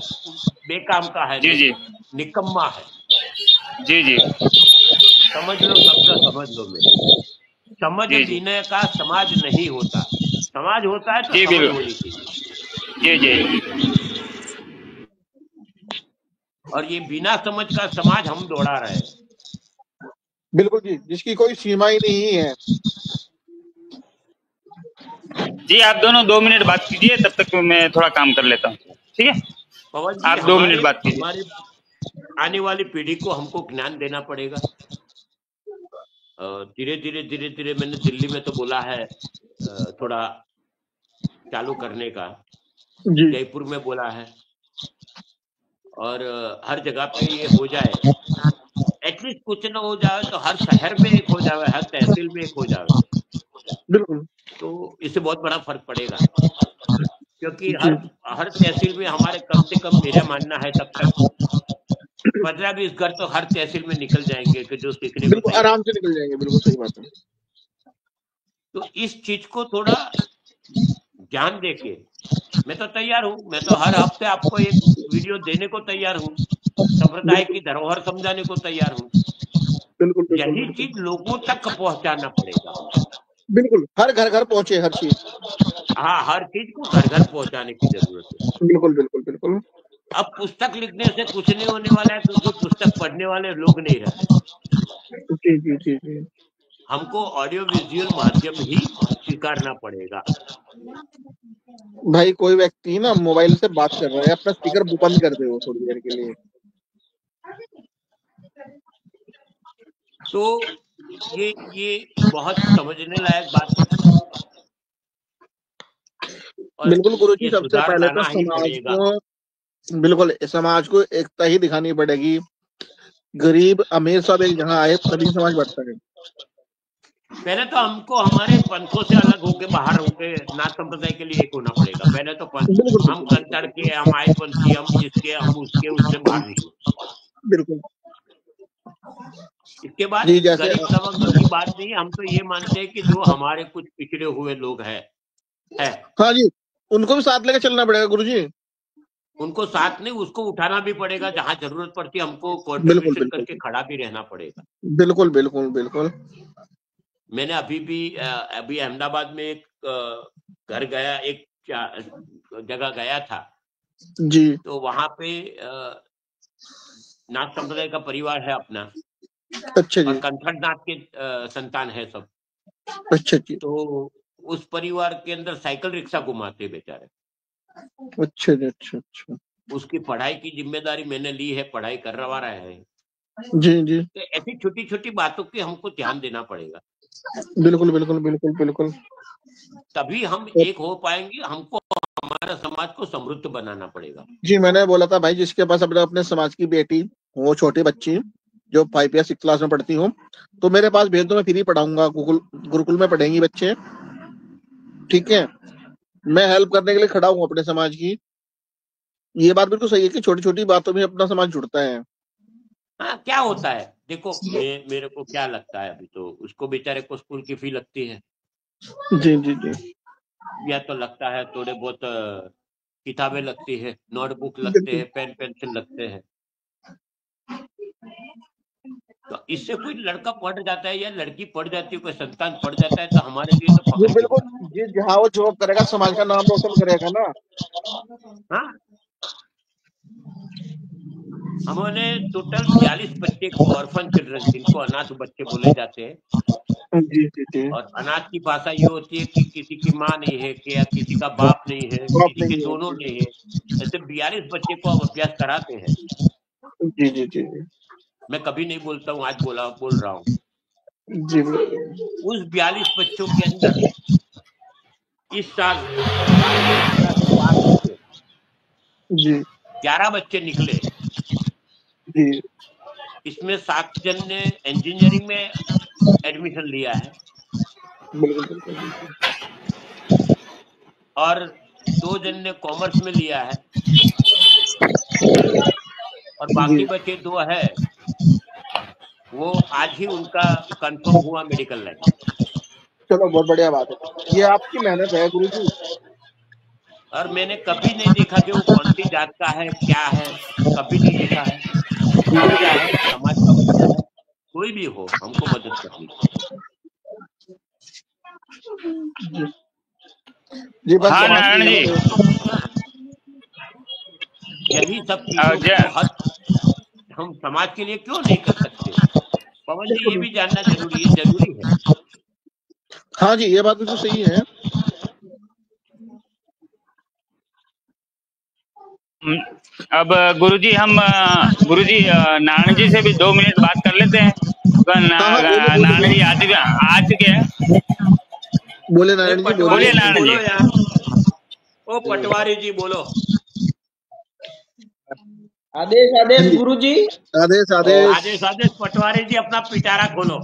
बेकाम का है, जी जी निकम्मा है। जी जी समझ लो, शब्द समझ लो मेरे। समझ जी जी बिना का समाज नहीं होता, समाज होता है तो जी समझ बिल्कुल होनी चाहिए। जी जी और ये बिना समझ का समाज हम दौड़ा रहे हैं। बिल्कुल जी, जिसकी कोई सीमा ही नहीं है। जी आप दोनों 2 मिनट बात कीजिए, तब तक मैं थोड़ा काम कर लेता हूँ, ठीक है? पवन जी, आप 2 मिनट बात कीजिए। हमारे आने वाली पीढ़ी को हमको ज्ञान देना पड़ेगा। धीरे धीरे मैंने दिल्ली में तो बोला है थोड़ा चालू करने का, जी जयपुर में बोला है, और हर जगह पे ये हो जाए, एटलीस्ट कुछ न हो जाए तो हर शहर में एक हो जाए, हर तहसील में एक हो जाए, बिल्कुल तो इससे बहुत बड़ा फर्क पड़ेगा। क्योंकि जी हर तहसील में हमारे कम से कम, मेरा मानना है तब तक 15-20 घर तो हर तहसील में निकल जाएंगे कि जो सीखने को बिल्कुल तैयार। आराम से निकल जाएंगे, बिल्कुल सही बात है। तो इस चीज को थोड़ा ध्यान देके, मैं तो तैयार हूँ, मैं तो हर हफ्ते आपको एक वीडियो देने को तैयार हूँ, संप्रदाय की बिल्कुल धरोहर समझाने को तैयार हूँ। बिल्कुल बिल्कुल यही बिल्कुल चीज लोगों तक पहुंचाना पड़ेगा। बिल्कुल हर घर घर पहुंचे हर चीज। हाँ, हर चीज को घर घर पहुंचाने की जरूरत है। बिल्कुल बिल्कुल बिल्कुल अब पुस्तक लिखने से कुछ नहीं होने वाला है, क्योंकि पुस्तक पढ़ने वाले लोग नहीं रहे। जी जी जी जी हमको ऑडियो विजुअल माध्यम ही स्वीकारना पड़ेगा। भाई कोई व्यक्ति ना मोबाइल से बात कर रहा है, अपना स्पीकर बंद कर दे वो थोड़ी देर के लिए। तो ये बहुत समझने लायक बात है, और बिल्कुल गुरुजी, ये सबसे सुधार पहले तो लाना ही समाज पड़ेगा। को, बिल्कुल समाज को एकता ही दिखानी पड़ेगी। गरीब अमीर सब एक जगह आए तभी समाज बढ़ता है। पहले तो हमको हमारे पंथों से अलग होके, बाहर होके नाथ संप्रदाय के लिए एक होना पड़ेगा। पहले तो बिल्कुल हम बिल्कुल कंकड़ के, हम आईपंथी, हम इसके, हम उसके, उससे बाहर निकले। बिल्कुल इसके बाद जी, जैसे गरीब तबके की बात नहीं है, हम तो ये मानते हैं कि जो हमारे कुछ पिछड़े हुए लोग हैं, हाँ जी, उनको भी साथ लेके चलना पड़ेगा गुरुजी। उनको साथ नहीं, उसको उठाना भी पड़ेगा। जहां जरूरत पड़ती है हमको बिल्कुल कंट्रीब्यूशन बिल्कुल करके खड़ा भी रहना पड़ेगा। बिल्कुल बिल्कुल बिल्कुल मैंने अभी अहमदाबाद में एक घर गया, एक जगह गया था, जी तो वहां पे नाथ संप्रदाय का परिवार है अपना, अच्छा और जी कंथड़ नाथ के संतान है सब। अच्छा जी तो उस परिवार के अंदर साइकिल रिक्शा घुमाते बेचारे। अच्छा जी अच्छा अच्छा उसकी पढ़ाई की जिम्मेदारी मैंने ली है, पढ़ाई करवा रहा है। जी जी तो ऐसी छोटी छोटी बातों की हमको ध्यान देना पड़ेगा, बिल्कुल बिल्कुल बिल्कुल बिल्कुल तभी हम एक हो पाएंगे। हमको हमारा समाज को समृद्ध बनाना पड़ेगा। जी, मैंने बोला था भाई, जिसके पास अपने अपने समाज की बेटी हो, छोटी बच्ची जो 5 या 6 क्लास में पढ़ती हो, तो मेरे पास भेज दो, मैं फ्री पढ़ाऊंगा। गुरुकुल में पढ़ेंगी बच्चे, ठीक है। मैं हेल्प करने के लिए खड़ा हूँ अपने समाज की। ये बात बिल्कुल सही है कि छोटी छोटी बातों में अपना समाज जुड़ता है। हाँ, क्या होता है देखो, मेरे को क्या लगता है, अभी तो उसको बेचारे को स्कूल की फी लगती है, जी जी जी या तो लगता है थोड़े बहुत किताबें लगती है, नोटबुक लगते बिल्कुल हैं, पेन पेंसिल लगते हैं। तो इससे कोई लड़का पढ़ जाता है या लड़की पढ़ जाती है, कोई संतान पढ़ जाता है, तो हमारे लिए तो जी फख्र की बिल्कुल बात जी, जहाँ वो जॉब करेगा समाज का नाम रोशन करेगा ना। है। हाँ, हमने टोटल 42 बच्चे ऑर्फन चिल्ड्रन, जिनको अनाथ बच्चे बोले जाते हैं, जी जी जी और अनाथ की भाषा ये होती है कि किसी की माँ नहीं है, कि या किसी का बाप नहीं है, बात किसी के नहीं है। दोनों नहीं है। ऐसे 42 बच्चे को अब अभ्यास कराते हैं। जी जी जी मैं कभी नहीं बोलता हूँ, आज बोल रहा हूँ। जी बिल्कुल। उस 42 बच्चों के अंदर इस साल 12वीं कक्षा से पास होके जी 11 बच्चे निकले। जी इसमें 7 जन ने इंजीनियरिंग में एडमिशन लिया है, बिल्कुल बिल्कुल बिल्कुल और 2 जन ने कॉमर्स में लिया है, और बाकी जी, बचे 2 है, वो आज ही उनका कंफर्म हुआ मेडिकल लाइन। चलो बहुत बढ़िया बात है। ये आपकी मेहनत है गुरु जी। और मैंने कभी नहीं देखा कि वो कौन सी जात का है, क्या है, कभी नहीं देखा है। बच्चा है, समाज का बच्चा है, कोई भी हो, हमको मदद करनी चाहिए। जी बस हाँ समाज नारायण की जी। यही सब चीजों को हम समाज के लिए क्यों नहीं कर सकते? पवन जी, ये भी जानना जरूरी है। हाँ जी, ये बात बिल्कुल सही है। अब गुरुजी नारायण जी से भी 2 मिनट बात कर लेते हैं। नारायण जी आ चुके हैं। बोले नारायण जी, पटवारी जी नारायण बोलो जी। यार, ओ पटवारी जी बोलो। आदेश आदेश गुरुजी। आदेश आदेश आदेश पटवारी जी, अपना पिटारा खोलो।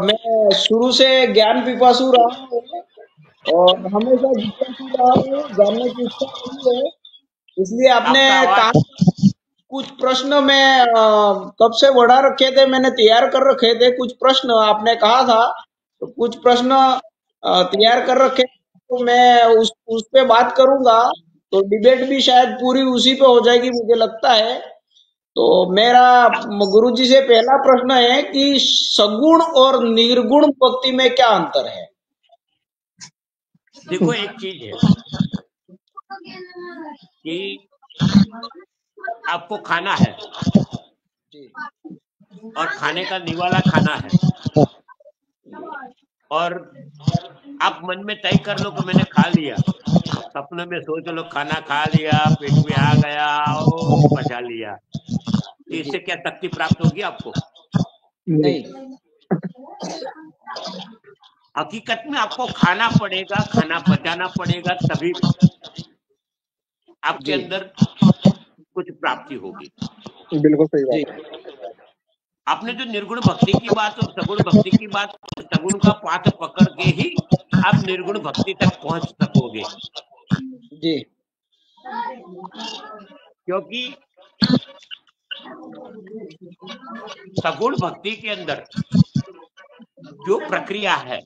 मैं शुरू से ज्ञान पिपासु रहा हूँ और हमेशा जिज्ञासु रहा हूँ, जानने की इच्छा रही है। इसलिए आपने कहा कुछ प्रश्न मैं कब से बढ़ा रखे थे, मैंने तैयार कर रखे थे कुछ प्रश्न, आपने कहा था तो कुछ प्रश्न तैयार कर रखे, तो मैं उस पे बात करूंगा, तो डिबेट भी शायद पूरी उसी पे हो जाएगी मुझे लगता है। तो मेरा गुरुजी से पहला प्रश्न है कि सगुण और निर्गुण भक्ति में क्या अंतर है? देखो, एक चीज है कि आपको खाना है और खाने का निवाला खाना है, और आप मन में तय कर लो कि मैंने खा लिया, सपने में सोच लो खाना खा लिया, पेट में आ गया, ओ पचा लिया, तो इससे क्या शक्ति प्राप्त होगी आपको? नहीं। हकीकत में आपको खाना पड़ेगा, खाना पचाना पड़ेगा, तभी आपके अंदर कुछ प्राप्ति होगी। बिल्कुल सही बात। आपने जो निर्गुण भक्ति की बात और सगुण भक्ति की बात, सगुण का पाठ पकड़ के ही आप निर्गुण भक्ति तक पहुंच सकोगे। जी। क्योंकि सगुण भक्ति के अंदर जो प्रक्रिया है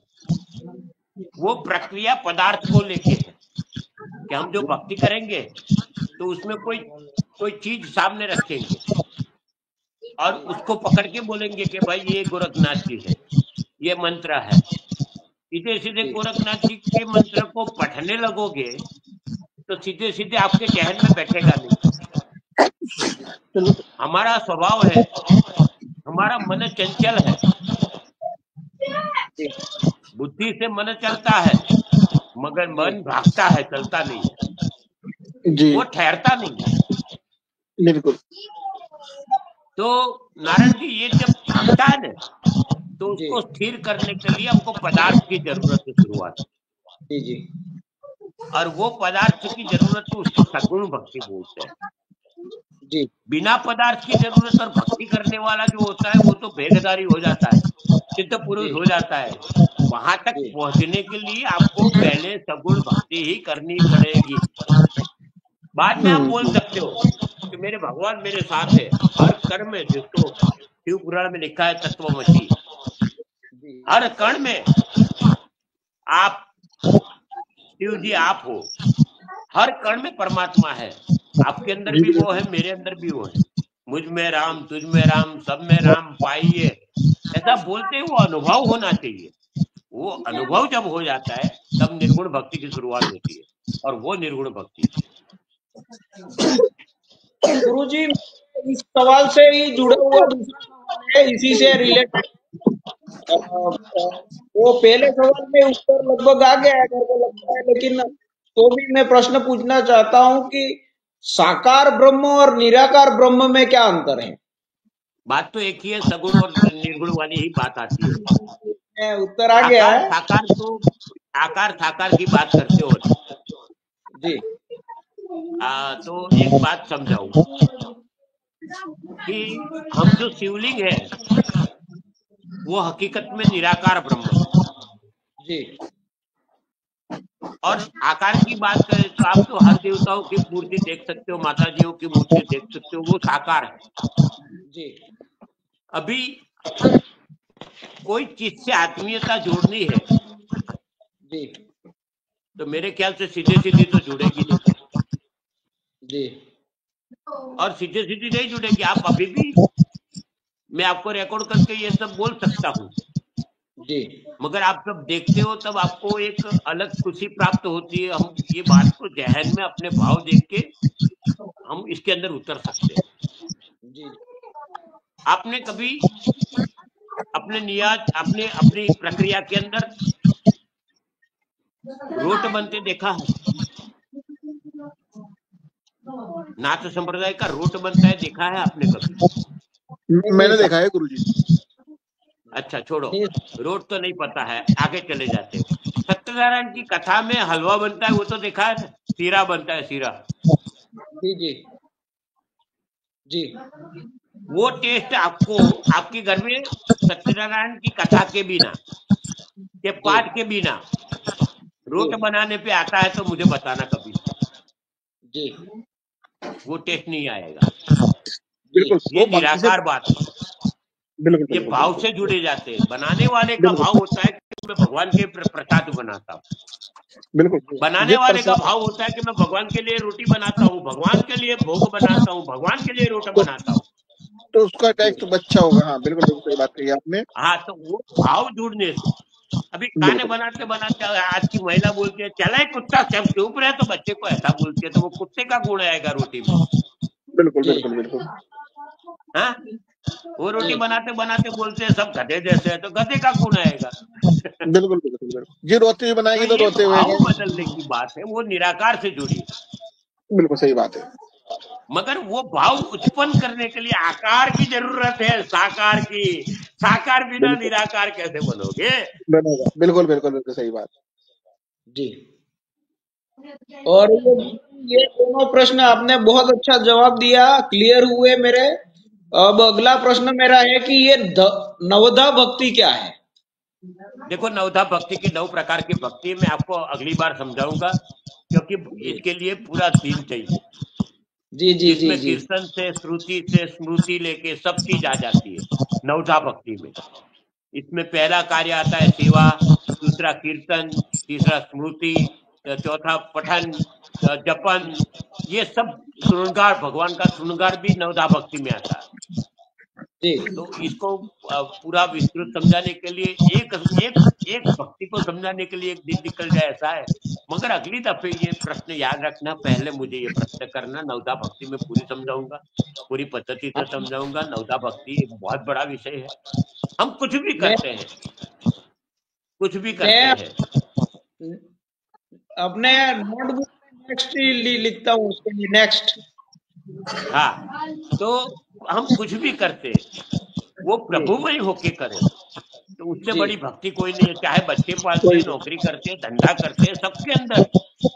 वो प्रक्रिया पदार्थ को लेके है कि हम जो भक्ति करेंगे तो उसमें कोई चीज सामने रखेंगे और उसको पकड़ के बोलेंगे कि भाई ये गोरखनाथ जी है, ये मंत्र है। सीधे सीधे गोरखनाथ जी के मंत्र को पढ़ने लगोगे तो सीधे सीधे आपके जहन में बैठेगा नहीं। हमारा स्वभाव है, हमारा मन चंचल है, बुद्धि से मन चलता है मगर मन भागता है, चलता नहीं है जी। वो ठहरता नहीं है। बिल्कुल। तो नारायण जी, ये जब भागता है ना तो उसको स्थिर करने के लिए हमको पदार्थ की जरूरत है शुरुआत। जी। और वो पदार्थ की जरूरत तो उसको सगुण भक्ति बोलते हैं जी। बिना पदार्थ की जरूरत और भक्ति करने वाला जो होता है वो तो भेगदारी हो जाता है, सिद्ध पुरुष हो जाता है। वहां तक पहुंचने के लिए आपको पहले सगुण भक्ति ही करनी पड़ेगी। बाद में आप बोल सकते हो कि मेरे भगवान मेरे साथ है हर कर्म में, जिसको शिव पुराण में लिखा है तत्वमसी, हर कण में आप शिव जी आप हो, हर कण में परमात्मा है, आपके अंदर भी वो है, मेरे अंदर भी वो है। मुझ में राम, तुझ में राम, सब में राम पाइए, ऐसा बोलते वो अनुभव होना चाहिए। वो अनुभव जब हो जाता है तब निर्गुण भक्ति की शुरुआत होती है और वो निर्गुण भक्ति। गुरुजी, इस सवाल से ही जुड़ा हुआ दूसरा सवाल है, इसी से रिलेटेड। वो पहले सवाल में उत्तर लगभग आ गया है मेरे को लगता है, लेकिन तो भी मैं प्रश्न पूछना चाहता हूं कि साकार ब्रह्म और निराकार ब्रह्म में क्या अंतर है? बात तो एक ही है, सगुण और निर्गुण वाली ही बात आती है। उत्तर आ गया है। साकार तो आकार साकार की बात करते हो जी। तो एक बात समझाऊं कि हम जो शिवलिंग है वो हकीकत में निराकार ब्रह्म जी। और आकार की बात करें तो आप तो हर देवताओं की मूर्ति देख सकते हो, माता जियों की मूर्ति देख सकते हो, वो साकार है जी। अभी कोई चीज से आत्मीयता जोड़नी है जी तो मेरे ख्याल से सीधे सीधे तो जुड़ेगी नहीं, जी और सीधे सीधे नहीं जुड़ेगी। आप अभी भी, मैं आपको रिकॉर्ड करके ये सब बोल सकता हूँ, जी मगर आप जब देखते हो तब आपको एक अलग खुशी प्राप्त होती है। हम ये बात को जहन में अपने भाव देख के हम इसके अंदर उतर सकते हैं। जी आपने कभी अपने नियाज, अपने अपनी प्रक्रिया के अंदर रोट बनते देखा है? नाथ संप्रदाय का रोट बनता है देखा है आपने कभी? मैंने देखा है गुरुजी। अच्छा छोड़ो, रोट तो नहीं पता है, आगे चले जाते हैं। सत्यनारायण की कथा में हलवा बनता है वो तो देखा है ना, सीरा बनता है, सीरा। जी जी जी वो टेस्ट आपको आपके घर में सत्यनारायण की कथा के बिना, के पाठ के बिना रोट बनाने पे आता है तो मुझे बताना कभी। जी वो टेस्ट नहीं आएगा। बिल्कुल ये निराकार बात है। बिल्कुल ये भाव से जुड़े जाते हैं। बनाने वाले का भाव होता है कि मैं भगवान के प्रसाद बनाता हूँ, बिल्कुल। बनाने वाले का भाव होता है कि मैं भगवान के लिए रोटी बनाता हूँ, भगवान के लिए भोग बनाता हूँ, भगवान के लिए रोटी बनाता हूँ, तो उसका टेस्ट अच्छा होगा। हाँ बिल्कुल बिल्कुल सही बात कही आपने। हाँ, तो वो भाव जुड़ने से। अभी खाने बनाते बनाते आज की महिला बोलती है चला कुत्ता, सब चुप रहे, तो बच्चे को ऐसा बोलती है तो वो कुत्ते का गुण आएगा रोटी में। बिल्कुल बिल्कुल बिल्कुल। हाँ, वो रोटी बनाते बनाते बोलते हैं सब गधे जैसे है, तो गधे का गुण आएगा। बिल्कुल बिल्कुल बिल्कुल। जी रोटी बनाएगी तो ये रोते हुए भाव बदलने की बात है, वो निराकार से जुड़ी। बिल्कुल सही बात है। मगर वो भाव उत्पन्न करने के लिए आकार की जरूरत है, साकार की। साकार बिना निराकार कैसे बनोगे? बनेगा। बिल्कुल बिल्कुल बिल्कुल सही बात। जी। और ये दोनों प्रश्न आपने बहुत अच्छा जवाब दिया, क्लियर हुए मेरे। अब अगला प्रश्न मेरा है कि ये नवधा भक्ति क्या है? देखो, नवधा भक्ति की 9 प्रकार की भक्ति मैं आपको अगली बार समझाऊंगा, क्योंकि इसके लिए पूरा दिन चाहिए। जी जी जी इसमें जी कीर्तन से, श्रुति से, स्मृति लेके सब चीज आ जाती है नवधा भक्ति में। इसमें पहला कार्य आता है सेवा, दूसरा कीर्तन, तीसरा स्मृति, चौथा पठन, जपन, ये सब श्रृंगार, भगवान का श्रृंगार भी नवधा भक्ति में आता है। जी तो इसको पूरा विस्तृत समझाने के लिए एक एक एक भक्ति को समझाने के लिए एक दिन निकल जाए, ऐसा है। मगर अगली दफे ये प्रश्न याद रखना, पहले मुझे ये प्रश्न करना। नवधा भक्ति में पूरी समझाऊंगा, पूरी पद्धति से समझाऊंगा। नवधा भक्ति एक बहुत बड़ा विषय है। हम कुछ भी करते हैं, कुछ भी करते हैं। अपने नोटबुक में नेक्स्ट लिखता हूँ उसके लिए, नेक्स्ट। हाँ, तो हम कुछ भी करते वो प्रभुमय होके करें, तो उससे बड़ी भक्ति कोई नहीं है। चाहे बच्चे पालते हैं, नौकरी करते हैं, धंधा करते हैं, सबके अंदर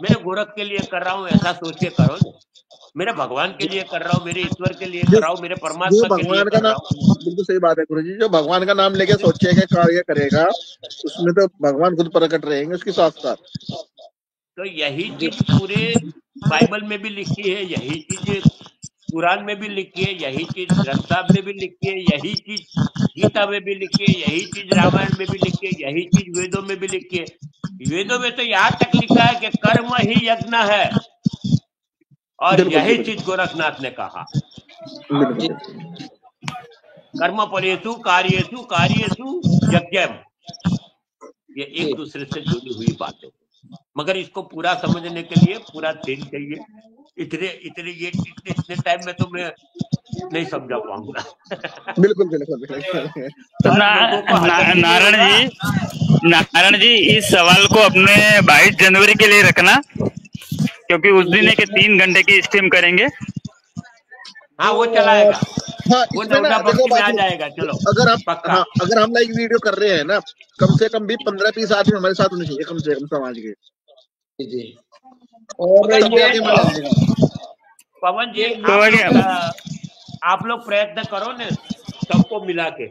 मेरे गोरख के लिए कर रहा हूँ ऐसा सोच के करो ना। मेरे भगवान के लिए कर रहा हूँ, मेरे ईश्वर के लिए कर रहा हूँ, मेरे परमात्मा के लिए कर रहा हूँ। बिल्कुल सही बात है गुरु जी। जो भगवान का नाम लेके सोचेगा, कार्य करेगा, उसमें तो भगवान खुद प्रकट रहेंगे उसके साथ साथ। तो यही चीज पूरे बाइबल में भी लिखी है, यही चीज कुरान में भी लिखी है, यही चीज ग्रंथ साहब में भी लिखी है, यही चीज गीता में भी लिखी है, यही चीज रामायण में भी लिखी है, यही चीज वेदों में भी लिखी है। वेदों में तो यहाँ तक लिखा है कि कर्म ही यज्ञ है, और यही चीज गोरखनाथ ने कहा, कर्म फलेषु कार्येषु कार्येषु यज्ञम। ये एक दूसरे से जुड़ी हुई बातें, मगर इसको पूरा समझने के लिए पूरा दिन चाहिए। इतने टाइम में तो मैं नहीं समझा पाऊंगा। बिल्कुल बिल्कुल। तो नारायण जी इस सवाल को अपने 22 जनवरी के लिए रखना, क्योंकि उस दिन एक 3 घंटे की स्ट्रीम करेंगे। हाँ, वो चलाएगा। हाँ, वो नवधा भक्ति में आ जाएगा। चलो, अगर हम लाइक वीडियो कर रहे हैं ना, कम से कम भी 15-20 आदमी हमारे साथ होने चाहिए, कम से कम समाज के। जी। और पवन जी, आप लोग प्रयत्न करो ना सबको मिला के।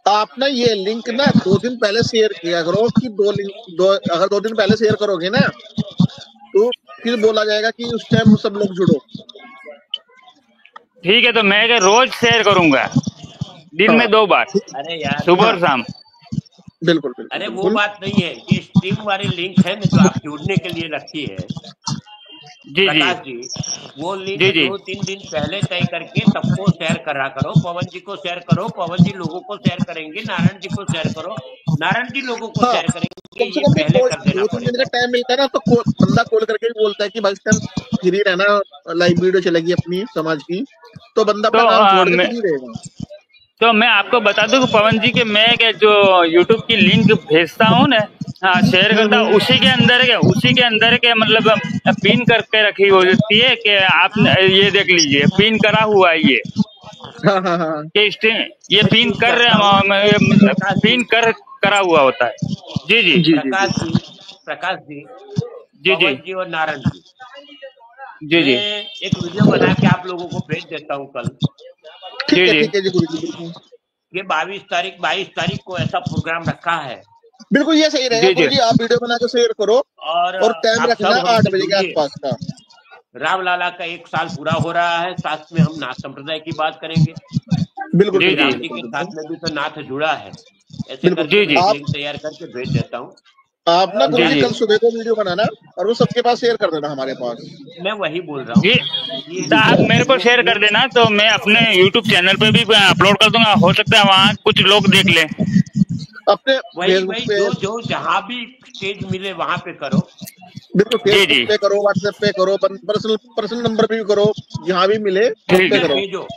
आप ना ये लिंक ना 2 दिन पहले शेयर किया करो कि अगर 2 दिन पहले शेयर करोगे ना तो फिर बोला जाएगा कि उस टाइम सब लोग जुड़ो। ठीक है, तो मैं रोज शेयर करूंगा दिन में 2 बार, अरे यार, सुबह और शाम। बिल्कुल अरे वो बिल्कुल। बात नहीं है, ये स्ट्रीम वाली लिंक है ना जो आप जुड़ने के लिए रखी है जी जी प्रकाश जी, वो लिंक जी जी 2-3 दिन पहले तय करके सबको शेयर करा करो। पवन जी को शेयर करो, पवन जी लोगों को शेयर करेंगे, नारायण जी को शेयर करो, नारायण जी लोगों को हाँ, शेयर करेंगे। कम से ये कम भी पहले कर देना 2-3 दिन का पड़ेगा। टाइम मिलता है ना, तो बंदा कॉल करके भी बोलता है कि भाई इस टाइम फ्री रहना, लाइव वीडियो चलेगी अपनी समाज की, तो बंदा तो अपना काम छोड़ के फ्री रहेगा। मैं आपको बता दूं कि पवन जी के मैं के जो यूट्यूब की लिंक भेजता हूँ ना, हाँ शेयर करता हूँ, उसी के अंदर के मतलब पिन करके रखी होती है कि आप ये देख लीजिए, पिन करा हुआ है ये हाँ हाँ हाँ। कि ये मैं पिन चेक कर करता हूँ मतलब प्रकाश जी, पिन करा हुआ होता है। जी जी जी जी प्रकाश जी जी, प्रकाश जी, जी जी पवन जी और नारायण जी, जी मैं जी एक वीडियो बना के आप लोगों को भेज देता हूँ कल। जी जी ठीक है जी गुरु जी, बिल्कुल ये 22 तारीख को ऐसा प्रोग्राम रखा है बिल्कुल, ये सही रहेगा जी जी गुरु जी। आप वीडियो बना के शेयर करो और और टाइम आप रखना सब 8 हमसे बजे के जुड़िए। आसपास का। रामलाला का 1 साल पूरा हो रहा है, साथ में हम नाथ संप्रदाय की बात करेंगे बिल्कुल जी क्योंकि जी बिल्कुल राम जी बिल्कुल के बिल्कुल साथ में भी तो नाथ जुड़ा है। ऐसे बिल्कुल। करके जी मैं जी एक आप लिंक तैयार करके भेज देता हूँ। आप ना गुरु जी जी जी कल सुबह को वीडियो बनाना और वो सबके पास शेयर कर देना हमारे पास। मैं वही बोल रहा हूँ जी कि तो आप मेरे को शेयर कर वो देना, तो मैं अपने YouTube चैनल पे भी अपलोड कर दूंगा, हो सकता है वहाँ कुछ लोग देख लें। अपने वही फेसबुक वही पे, जो जो जहाँ भी स्टेज मिले वहां पे करो। बिल्कुल जी फेसबुक जी पे करो, व्हाट्सएप पे करो, पर्सनल पर्सनल नंबर पे भी करो, जहाँ भी मिले सब ठीक पे उसमें है करो। भेजो,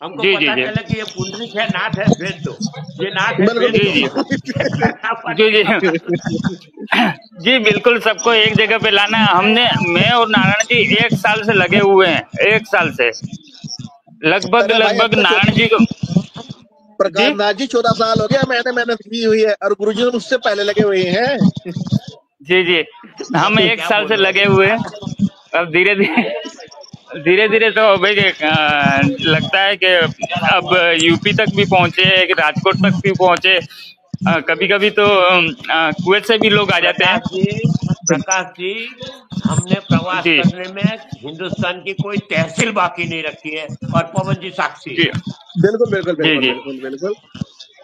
हमको जी जी पता जी चले कि ये पुंडरिक है, नाथ है, भेज दो। ये नाथ है, बिल्कुल भेज जी दो। जी करना जी जी पड़ेगा। जी बिल्कुल, सबको एक जगह पे लाना है। मैं और नारायण जी 1 साल से लगे हुए हैं, 1 साल से लगभग अरे भाई, अब लगभग तो नारायण जी को। जी प्रकाश नाथ जी 14 साल हो गया, मैंने मेहनत की हुई है और गुरु जी तो मुझसे पहले लगे हुए हैं। जी जी हम अब एक क्या साल से बोलो। लगे हुए हैं। अब धीरे धीरे धीरे धीरे तो भाई लगता है कि अब यूपी तक भी पहुंचे, राजकोट तक भी पहुंचे, कभी कभी तो कुवैत से भी लोग आ जाते हैं। प्रकाश जी, हमने प्रवास जी करने में हिंदुस्तान की कोई तहसील बाकी नहीं रखी है और पवन जी साक्षी जी है। बिल्कुल बिल्कुल जी बिल्कुल जी बिल्कुल बिल्कुल।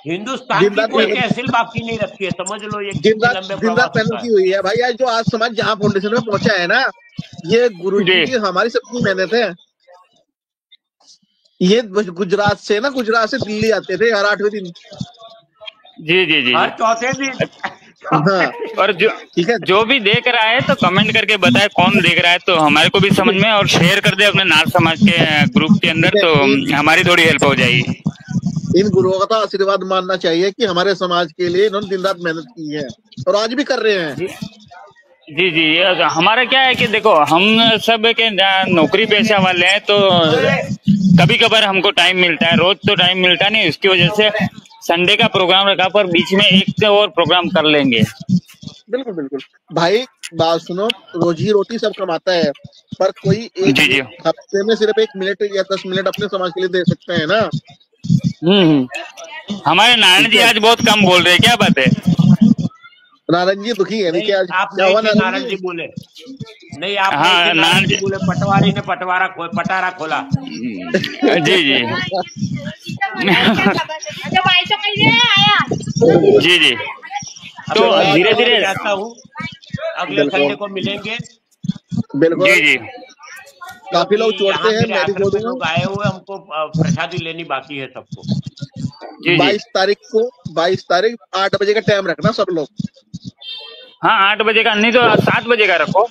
हिंदुस्तान दिन की रात कोई मेहनत, तहसील बाकी नहीं रखी है, समझ लो ये कितने लंबे दिन रात प्रवास मेहनत होता की है। हुई है भाई। आज जो आज समाज जहाँ फाउंडेशन में पहुंचा है ना, ये गुरु जी जी की हमारी सबकी मेहनत है। ये गुजरात से ना, गुजरात से दिल्ली आते थे हर 8वें दिन। जी जी जी हर जी चौथे दिन। हाँ, और जो ठीक है। जो भी देख रहा है तो कमेंट करके बताए कौन देख रहा है, तो हमारे को भी समझ में, और शेयर कर दे अपने नाथ समाज के ग्रुप के अंदर, ठीक है। तो हमारी थोड़ी हेल्प हो जाएगी। इन गुरुओं का तो आशीर्वाद मानना चाहिए कि हमारे समाज के लिए इन्होंने दिन रात मेहनत की है और आज भी कर रहे हैं। जी जी जी ये हमारा क्या है कि देखो, हम सब के नौकरी पेशा वाले हैं, तो कभी कभार हमको टाइम मिलता है, रोज तो टाइम मिलता नहीं, इसकी वजह से संडे का प्रोग्राम रखा, पर बीच में एक और प्रोग्राम कर लेंगे। बिल्कुल बिल्कुल भाई, बात सुनो, रोजी रोटी सब कमाता है, पर कोई एक जी जी हफ्ते में सिर्फ 1 मिनट या 10 मिनट अपने समाज के लिए दे सकते हैं ना। हमारे नारायण ठीक जी है। आज बहुत कम बोल रहे हैं, क्या बात है? नारायण जी दुखी है, नहीं, देखिए आज आप क्या नहीं हुआ थे नारायण नारायण जी। जी बोले। नहीं, आप नहीं थे हाँ नारायण नारायण जी जी। बोले, पटवारी ने पटारा खोला। जी जी जी जी अब तो मैं धीरे तो धीरे। चाहता हूँ अगले संडे बिल्कुल को मिलेंगे जी बिल्कुल। जी काफी क्योंकि लोग छोड़ते यहाँ हैं, मेरे मैं भी आश्रम में छोड़ूंगा। लोग आए हुए, हमको प्रसादी लेनी बाकी है सबको। जी जी 22 तारीख को, 22 तारीख 8 बजे का टाइम रखना सब लोग। हाँ 8 बजे का नहीं तो 7 बजे का रखो,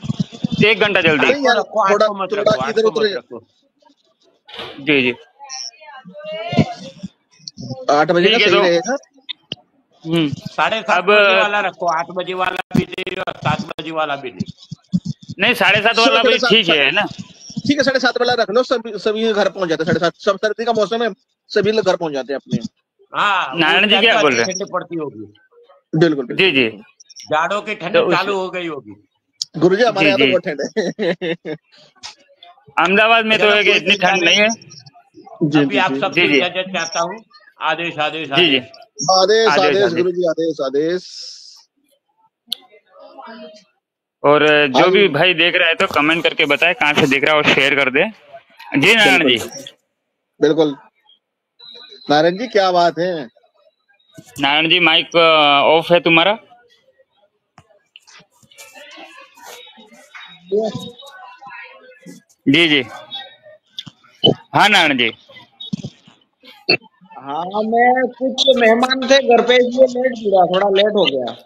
1 घंटा जल्दी। 8 नहीं को यार, रखो, 8 थोड़ा को मत थोड़ा रखो, 8 इधर को उधर। मत रखो। जी जी 8 बजे का ठीक है सही तो रहेगा। 7:30 अब बजे वाला रखो, 8 बजे वाला भी नहीं और 7 बजे वाला भी नहीं। नहीं 7:30 वाला साढ़े भी ठीक सात है ना। ठीक है, 7:30 वाला रख लो। सभी सभी घर पहुंच जाते हैं 7:30। सब सर्दी का मौसम है, सभी लोग घर पहुंच जाते हैं अपने। हाँ, उस नारायण जी टाइम क्या तो बोल अच्छी रहे ठंडी पड़ती होगी। बिल्कुल जी बिल्कुल जी बिल्कुल। जाड़ों की तो ठंड उस चालू हो गई होगी। गुरुजी हमारे जी यहाँ तो जी बहुत ठंड है। अहमदाबाद में तो चलो है कि कोई इतनी चिंता ठंड नहीं नहीं, है। जी अभी जी आप जी जी सबसे जी इजाजत चाहता हूँ। आदेश आदेश जी जी आदेश। आदेश आदेश आदेश आदेश। गुरुजी, आदेश आदेश। और हाँ जो जी, भी भाई देख रहा है तो कमेंट करके बताए कहाँ से देख रहा है और शेयर कर दे। जी नारायण बिल्कुल जी। बिल्कुल। नारायण जी क्या बात है। नारायण जी माइक ऑफ है तुम्हारा? जी जी। हाँ नारायण जी। हाँ, मैं कुछ मेहमान थे घर पे, इसलिए लेट गिरा, थोड़ा लेट हो गया।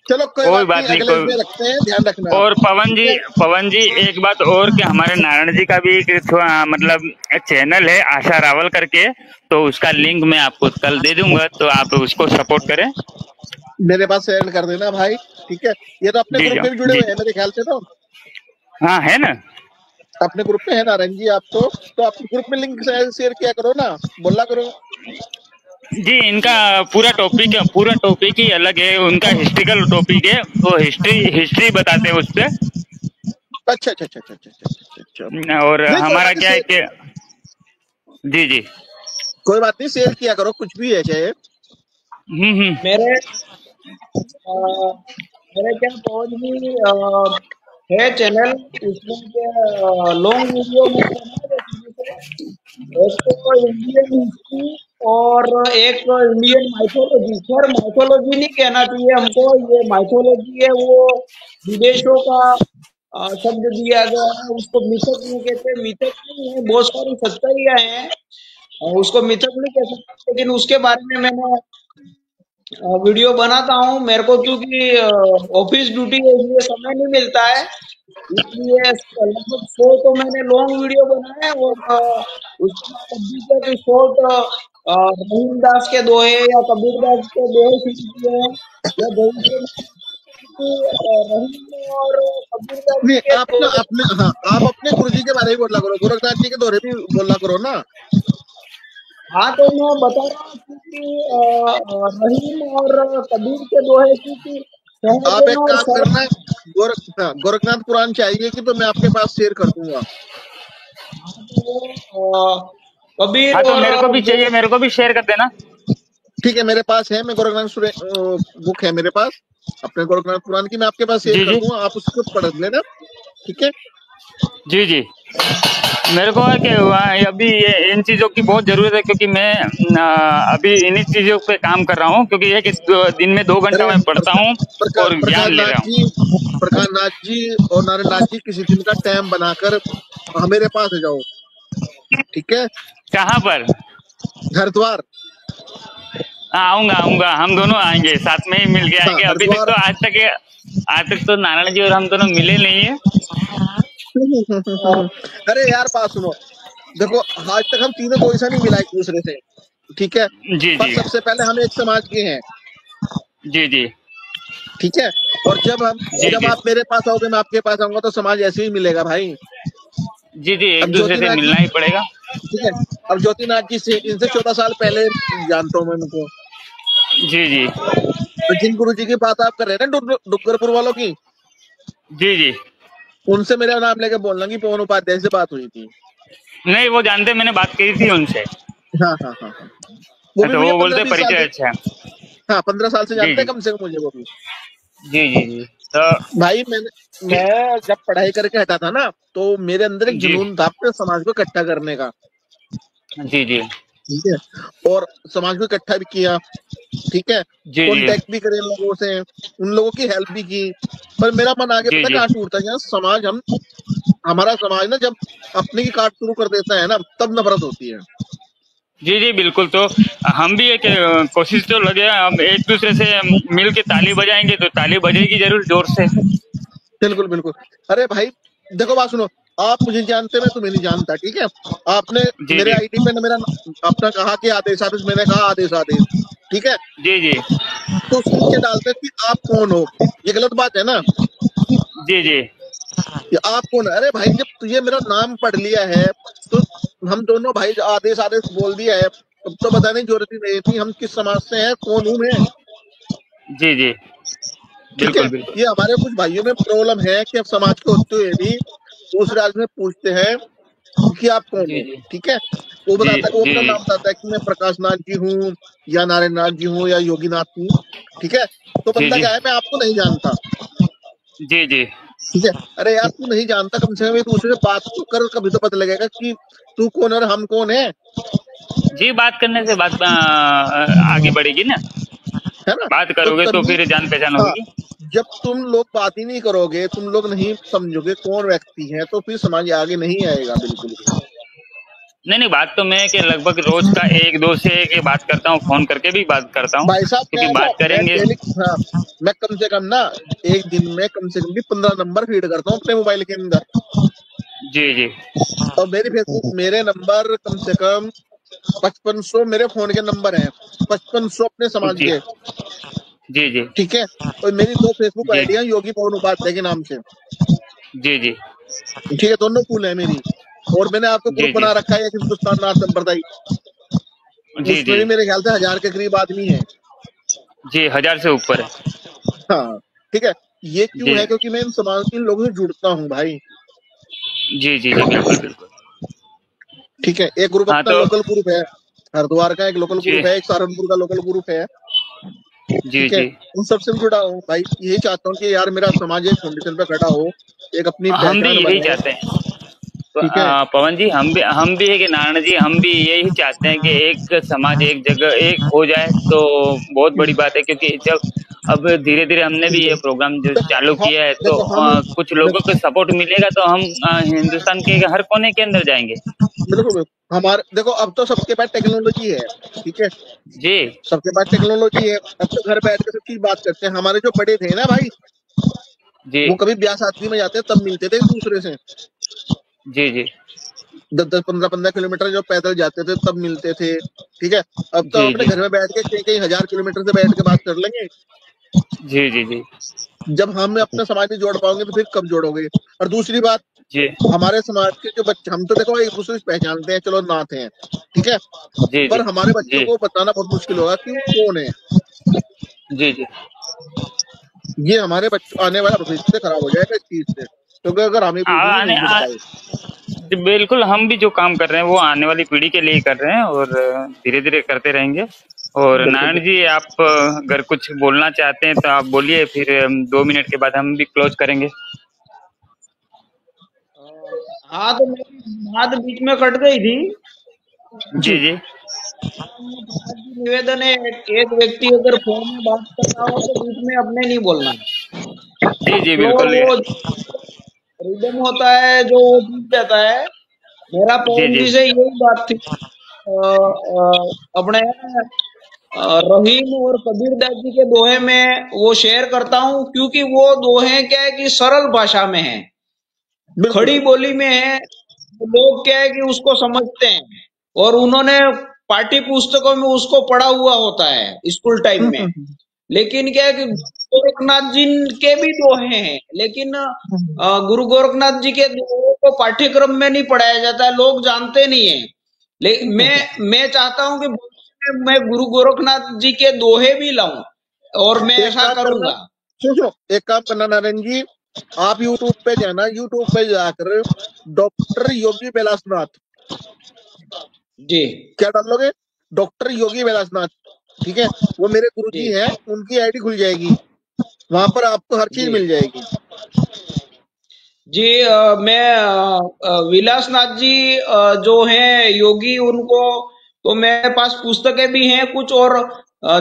चलो कोई कोई बात नहीं, बात नहीं, अगले इसमें रखते हैं, ध्यान रखना आप। और ठीक है। पवन जी एक बात और, कि हमारे नारायण जी का भी एक मतलब चैनल है आशा रावल करके, तो उसका लिंक मैं आपको कल दे दूंगा, तो आप उसको सपोर्ट करें। मेरे पास सेंड कर देना भाई। ठीक है, ये तो अपने जी ग्रुप जी में भी जुड़े जी। हुए हैं मेरे ख्याल से। तो हाँ है ना। अपने ग्रुप में है नारायण जी आप तो अपने ग्रुप में लिंक शेयर किया करो ना, बोला करो। जी इनका पूरा टॉपिक ही अलग है, उनका हिस्ट्रिकल टॉपिक है, वो हिस्ट्री बताते हैं उस पे। अच्छा अच्छा अच्छा अच्छा अच्छा अच्छा अच्छा। और नहीं कोई हमारा बात नहीं, क्या है कि जी जी। कोई बात नहीं, शेयर किया करो, कुछ भी है चाहे। हम्म। मेरे अ, मेरे क्या पवन जी है चैनल, उसमें क्या लॉन्ग वीडियो मैं बना रहा शुरू से। एक तो इंडियन हिस्ट्री और एक इंडियन माइथोलॉजी। खैर माइथोलॉजी नहीं कहना चाहिए हमको, ये माइथोलॉजी है वो विदेशों का शब्द दिया गया है, उसको मिथक नहीं कहते। मिथक नहीं है, बहुत सारी सच्चाइयां हैं, उसको मिथक नहीं कह सकते, लेकिन उसके बारे में मैंने वीडियो बनाता हूँ। मेरे को क्योंकि ऑफिस ड्यूटी है, इसलिए समय नहीं मिलता है, इसलिए लगभग 100 तो मैंने लॉन्ग वीडियो बनाए हैं, और उसके बाद अभी तक शॉर्ट रहीम दास के दोहे या कबीर दास के दोहे शुरू किए हैं, या भविष्य में रहीम और कबीर दास जी नहीं के आप ना दोहे। अपने, हाँ आप अपने गुरुजी के बारे में बोला करो, गोरखनाथ जी के दौरे भी बोला करो ना। हाँ, तो मैं बता रहा हूँ कि रहीम और कबीर के दोहे की आप एक सहज और काम सरल। करना, गोरखनाथ पुराण चाहिए कि तो मैं आपके पास शेयर कर दूंगा। कबीर हाँ तो और मेरे को भी चाहिए, मेरे को भी शेयर कर देना। ठीक है, मेरे पास है, मैं बुक है मेरे पास अपने गोरखनाथ पुराण की, मैं आपके पास शेयर जी कर जी दूंगा, आप उसको पढ़ लेना। ठीक है। जी जी। मेरे को है कि अभी ये इन चीज़ों की बहुत ज़रूरत है, क्योंकि मैं अभी इन्हीं चीज़ों पे काम कर रहा हूँ, क्योंकि ये कि दिन में 2 घंटा अरे मैं पढ़ता हूँ और ज्ञान प्रकाश ले नाथ रहा जी, हूँ। प्रकाश नाथ जी और नारायण नाथ जी किसी दिन का टाइम बनाकर मेरे पास आ जाओ। ठीक है। कहाँ पर? हरिद्वार। आऊंगा आऊंगा, हम दोनों आएंगे, साथ में ही मिल के हाँ आएंगे। अभी तक हरिद्वार। तो आज तक तो नारायण जी और हम दोनों मिले नहीं है। अरे यार बात सुनो, देखो आज तक हम तीनों कोई सा नहीं मिला एक दूसरे से। ठीक है। जी पर जी सबसे पहले हम एक समाज के हैं। जी जी ठीक है। और जी जब जी आप मेरे पास आओगे, मैं आपके पास आऊंगा, तो समाज ऐसे ही मिलेगा भाई। जी जी, एक अब दूसरे से ज्योतिनाथ जी, मिलना ही पड़ेगा। ठीक है, अब ज्योतिनाथ जी से इनसे 14 साल पहले जानता हूँ मैं उनको। जी जी तो जिन गुरु जी की बात आप कर रहे हैं ना, डुग्गरपुर वालों की, जी जी। उनसे मेरा नाम लेके बोलना कि पवन उपाध्याय से बात हुई थी। नहीं वो जानते, मैंने बात की थी उनसे। हाँ हाँ हाँ हाँ। वो भी तो भैया वो पंद्रह बोलते बीस साल परिचय से, अच्छा है। हाँ 15 साल से जी जानते हैं जी कम से कम मुझे वो भी। जी जी जी। तो भाई मैं जब पढ़ाई करके हटा था ना, तो मेरे अंदर एक जी जुनून था अपने समाज को इकट्ठा करने का। जी जी ठीक है। और समाज को इकट्ठा भी किया। ठीक है। जी जी कांटेक्ट भी करे इन लोगों से, उन लोगों की हेल्प भी की। पर मेरा मन आगे जी पता जी कहाँ टूटता है, हमारा समाज ना जब अपने की काट शुरू कर देता है ना, तब नफरत होती है। जी जी बिल्कुल। तो हम भी एक कोशिश तो लगे हैं, हम एक दूसरे से मिल के ताली बजाएंगे तो ताली बजेगी जरूर जोर से। बिल्कुल बिल्कुल। अरे भाई देखो बात सुनो, आप मुझे जानते, मैं तुम्हें नहीं जानता। ठीक है। आपने जी मेरे जी आईडी पे मेरा अपना कहा कि आदेश आदेश, मैंने कहा आदेश आदेश। ठीक है। जी जी तो उसके नीचे डालते हैं कि आप कौन हो, ये गलत बात है ना। जी जी कि आप कौन है, अरे भाई जब तुझे मेरा नाम पढ़ लिया है, तो हम दोनों भाई आदेश आदेश बोल दिया है, तब तो बताने की जरूरत ही नहीं थी हम किस समाज से हैं, कौन हूं मैं। जी जी ठीक है। बिल्कुल बिल्कुल। ये हमारे कुछ भाइयों में प्रॉब्लम है कि अब समाज के होते हुए भी दूसरे आदमी पूछते हैं कि आप कौन जी हो। जी ठीक है। वो जी बताता है, वो जी अपना नाम बताता है कि मैं प्रकाश नाथ जी हूँ, या नारायण नाथ जी हूँ, या योगी नाथ हूँ। ठीक है। तो जी बंदा जी क्या है, मैं आपको नहीं जानता। जी जी ठीक है। अरे यार तू नहीं जानता, कम से कम एक दूसरे से बात तो कर, कभी तो पता लगेगा कि तू कौन है और हम कौन है। जी, बात करने से बात आगे बढ़ेगी ना, है ना? बात तो करोगे तो तभी फिर जान पहचान हाँ, होगी। जब तुम लोग बात ही नहीं करोगे, तुम लोग नहीं समझोगे कौन व्यक्ति है, तो फिर समाज आगे नहीं आएगा बिल्कुल भी। नहीं, बात तो मैं कि लगभग रोज का 1-2 से एक बात करता हूँ, फोन करके भी बात करता हूँ, भाई साहब क्योंकि बात मैं करेंगे। डेली, हाँ, मैं कम से कम ना एक दिन में कम से कम भी 15 नंबर फीड करता हूँ अपने मोबाइल के अंदर। जी, जी। और मेरी फेसबुक, मेरे नंबर कम से कम 5500 मेरे फोन के नंबर हैं, 5500 अपने समाज जी, के। जी, जी, ठीक है, और मेरी 2 फेसबुक जी, आईडियां योगी पवन उपाध्याय के नाम से। जी, जी, ठीक है, दोनों फुल है मेरी। और मैंने आपको जी, ग्रुप जी, बना रखा है एक हिंदुस्तान नाथ संप्रदाय, जी, उसमें जी, भी मेरे ख्याल से 1000 के करीब आदमी है। जी, 1000 से ऊपर है। हाँ, ठीक है। ये जी, क्यों है? क्योंकि मैं इन लोगों से जुड़ता हूँ भाई। जी, जी, जी, बिल्कुल, बिल्कुल। ठीक है, एक ग्रुप हाँ, अपना तो लोकल ग्रुप है, हरिद्वार का एक लोकल जी, ग्रुप है, एक सहारनपुर का लोकल ग्रुप है। जी, ठीक है, जी। उन सबसे मैं जुड़ा हूँ भाई। यही चाहता हूँ कि यार मेरा समाज एक फाउंडेशन पे खड़ा हो, एक अपनी हम भी पहचान यही बने। चाहते हैं। तो ठीक है, पवन जी, हम भी है कि नारायण जी, हम भी यही चाहते हैं कि एक समाज एक जगह एक हो जाए तो बहुत बड़ी बात है, क्योंकि जब अब धीरे धीरे हमने भी ये प्रोग्राम जो चालू किया है तो देखो हम कुछ लोगों को देखो, सपोर्ट मिलेगा तो हम हिंदुस्तान के हर कोने के अंदर जाएंगे। बिल्कुल हमारे देखो, अब तो सबके पास टेक्नोलॉजी है। ठीक है, जी, सबके पास टेक्नोलॉजी है, अब तो घर बैठ के सब चीज बात करते हैं। हमारे जो बड़े थे ना भाई, जी, वो कभी ब्याह शादी में जाते तब मिलते थे एक दूसरे से। जी, जी, 10-10, 15-15 किलोमीटर जो पैदल जाते थे तब मिलते थे। ठीक है, अब तो हम जी, अपने जी, घर में बैठ के कई कई 1000 किलोमीटर से बैठ के बात कर लेंगे। जी, जी, जी, जब हम अपने समाज में जोड़ पाओगे तो फिर कब जोड़ोगे? और दूसरी बात, जी, हमारे समाज के जो बच्चे, हम तो देखो एक दूसरे से पहचानते हैं, चलो नाथ हैं, ठीक है, जी, जी, पर हमारे बच्चों जी, को बताना बहुत मुश्किल होगा कि वो कौन है। जी, जी। ये हमारे बच्चों, आने वाला भविष्य खराब हो जाएगा इस चीज से, क्योंकि अगर हम ही बिल्कुल भी आने नहीं जुड़ पाए। जी, बिल्कुल, हम भी जो काम कर रहे हैं वो आने वाली पीढ़ी के लिए ही कर रहे हैं और धीरे धीरे करते रहेंगे। और बिल्कुल नारायण जी, आप अगर कुछ बोलना चाहते हैं तो आप बोलिए, फिर 2 मिनट के बाद हम भी क्लोज करेंगे। हाँ, तो मेरी बात बीच में कट गई थी। जी, जी। जी, निवेदन है, एक व्यक्ति अगर फोन में बात कर रहा हो तो बीच में अपने नहीं बोलना। जी, जी, फ्लो बिल्कुल। वो रिदम होता है जो वो जीत जाता है। मेरा जी, पवन जी, जी से यही बात थी। अपने रहीम और कबीर दास जी के दोहे में वो शेयर करता हूँ, क्योंकि वो दोहे क्या है कि सरल भाषा में है, बिल्कुल खड़ी बोली में है। तो लोग क्या है कि उसको समझते हैं, और उन्होंने पाठ्य पुस्तकों में उसको पढ़ा हुआ होता है स्कूल टाइम में। लेकिन क्या है कि गोरखनाथ जी के भी दोहे हैं, लेकिन गुरु गोरखनाथ जी के दोहे को पाठ्यक्रम में नहीं पढ़ाया जाता है, लोग जानते नहीं है। लेकिन मैं चाहता हूं कि भविष्य में मैं गुरु गोरखनाथ जी के दोहे भी लाऊं, और मैं एक ऐसा काम करना, करूंगा। सुनो, एक काम करना नारायण जी, आप यूट्यूब पे जाना, यूट्यूब पे जाकर डॉक्टर योगी कैलाशनाथ जी, क्या डालोगे, डॉक्टर योगी कैलाशनाथ, ठीक है, वो मेरे जी, गुरुजी हैं, उनकी आईडी खुल जाएगी, वहां पर आपको हर चीज जी, मिल जाएगी। जी। मैं विलासनाथ जी जो हैं योगी, उनको तो मेरे पास पुस्तकें भी हैं कुछ, और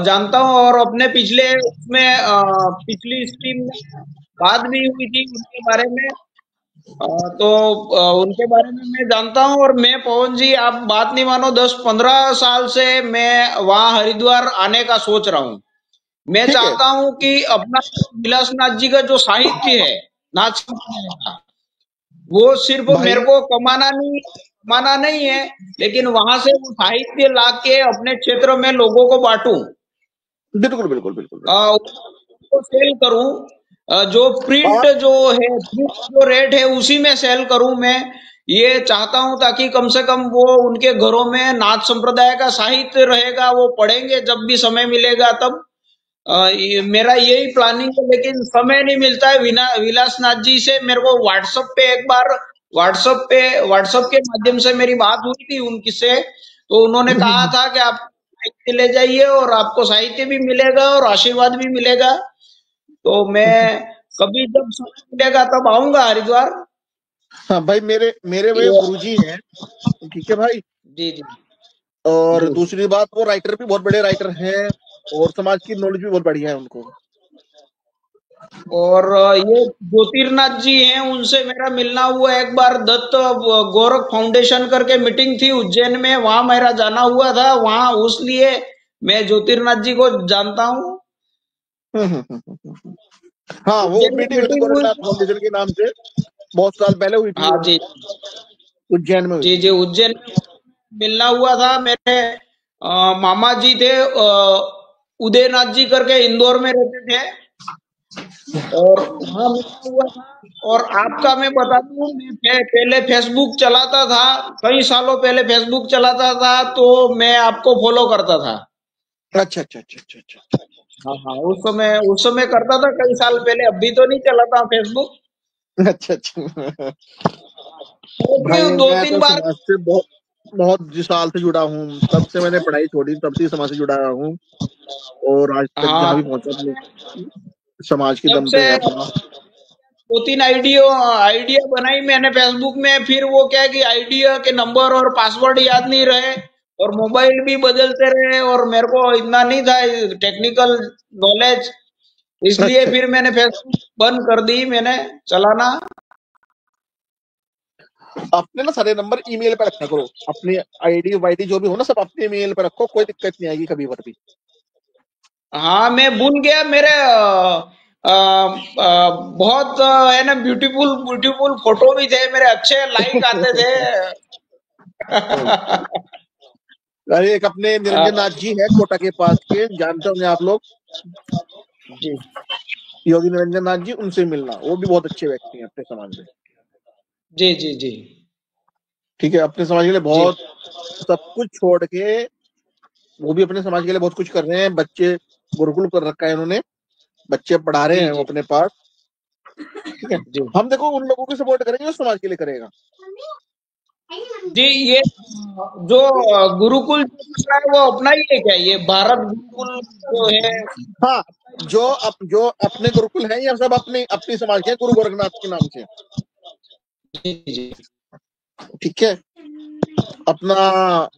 जानता हूँ, और अपने पिछले उसमें पिछली स्ट्रीम में बात भी हुई थी उनके बारे में। तो उनके बारे में मैं जानता हूँ। और मैं पवन जी, आप बात नहीं मानो, 10-15 साल से मैं वहाँ हरिद्वार आने का सोच रहा हूँ। मैं ठीक है चाहता हूँ कि अपना विलासनाथ जी का जो साहित्य है, नाथ संप्रदाय का, वो सिर्फ मेरे भाई, को कमाना नहीं है, लेकिन वहां से वो साहित्य लाके अपने क्षेत्र में लोगों को बांटूं, बिल्कुल बिल्कुल बिल्कुल बिल्कुल। उसको सेल करूं। जो प्रिंट आप जो है, प्रिंट जो रेट है उसी में सेल करूं मैं। ये चाहता हूं ताकि कम से कम वो उनके घरों में नाथ संप्रदाय का साहित्य रहेगा, वो पढ़ेंगे जब भी समय मिलेगा तब। मेरा यही प्लानिंग है, लेकिन समय नहीं मिलता है। विलासनाथ जी से मेरे को व्हाट्सएप पे एक बार, व्हाट्सएप के माध्यम से मेरी बात हुई थी उनकी से। तो उन्होंने कहा था कि आप साहित्य ले जाइए और आपको साहित्य भी मिलेगा और आशीर्वाद भी मिलेगा। तो मैं कभी जब समय मिलेगा तब आऊंगा हरिद्वार। हाँ भाई, मेरे मेरे वे ये- गुरुजी हैं, ठीक है भाई, जी, जी, और जी। दूसरी बात, वो राइटर भी बहुत बड़े राइटर हैं और समाज की नॉलेज भी बहुत बढ़िया है उनको। और ये ज्योतिर्नाथ जी हैं, उनसे मेरा मिलना हुआ एक बार। दत्त गोरख फाउंडेशन करके मीटिंग थी उज्जैन में, वहां मेरा जाना हुआ था, वहां उस लिए मैं ज्योतिर्नाथ जी को जानता हूँ। हाँ, वो उज्जैन में मीटिंग हुई थी मीटिंग हुई। गोरखनाथ फाउंडेशन के नाम से, बहुत साल पहले हुई थी, हाँ वो जी। उज्जैन में हुई जी थी। जी, उज्जैन में मिलना हुआ था। मेरे मामा जी थे, उदयनाथ जी करके, इंदौर में रहते थे, और वहां मिलना हुआ था। और आपका मैं बता दूं, मैं पहले फेसबुक चलाता था, कई सालों पहले फेसबुक चलाता था, तो मैं आपको फॉलो करता था। अच्छा अच्छा अच्छा अच्छा अच्छा। हाँ हाँ, उस समय करता था, कई साल पहले। अभी तो नहीं चलाता फेसबुक। अच्छा अच्छा। क्योंकि भाई दो मैं तीन तो बार। समाज से बहुत बहुत साल से जुड़ा हूँ, तब से मैंने पढ़ाई छोड़ी, तब से समाज से जुड़ा हूँ और आज तक जहाँ हाँ, भी पहुंचा अपने समाज के तब दम से पे अपना। दो तीन आइडिया बनाई मैंने फेसबुक में। फिर वो क्या है कि आइडिया के नंबर और पासवर्ड याद नहीं रहे, और मोबाइल भी बदलते रहे, और मेरे को इतना नहीं था टेक्निकल नॉलेज, इसलिए अच्छा, फिर मैंने फेसबुक बंद कर दी, मैंने चलाना। अपने ना सारे नंबर ईमेल पे रखा करो, अपनी आईडी वाईडी जो भी हो ना, सब अपने ईमेल पे रखो, कोई दिक्कत नहीं आएगी कभी पर भी। हाँ, मैं भूल गया। मेरे बहुत है ना, ब्यूटीफुल ब्यूटीफुल फोटो भी थे मेरे, अच्छे लाइक आते थे। अरे एक अपने निरंजन नाथ जी है कोटा के पास के, जानते होंगे आप लोग, जी योगी निरंजन नाथ जी, उनसे मिलना, वो भी बहुत अच्छे व्यक्ति हैं अपने समाज में। जी जी जी ठीक है, अपने समाज के लिए जी बहुत सब कुछ छोड़ के वो भी अपने समाज के लिए बहुत कुछ कर रहे हैं। बच्चे गुरुकुल कर रखा है इन्होंने, बच्चे पढ़ा रहे जी हैं वो जी अपने पास। ठीक है, जी हम देखो उन लोगों की सपोर्ट करेंगे जो समाज के लिए करेगा। जी। ये जो गुरुकुल जो चल रहा है, वो अपना ही है क्या? ये भारत गुरुकुल जो है? हाँ, जो अपने गुरुकुल है, ये सब अपनी अपनी समाज के हैं, गुरु गोरखनाथ के नाम से। जी जी ठीक है, अपना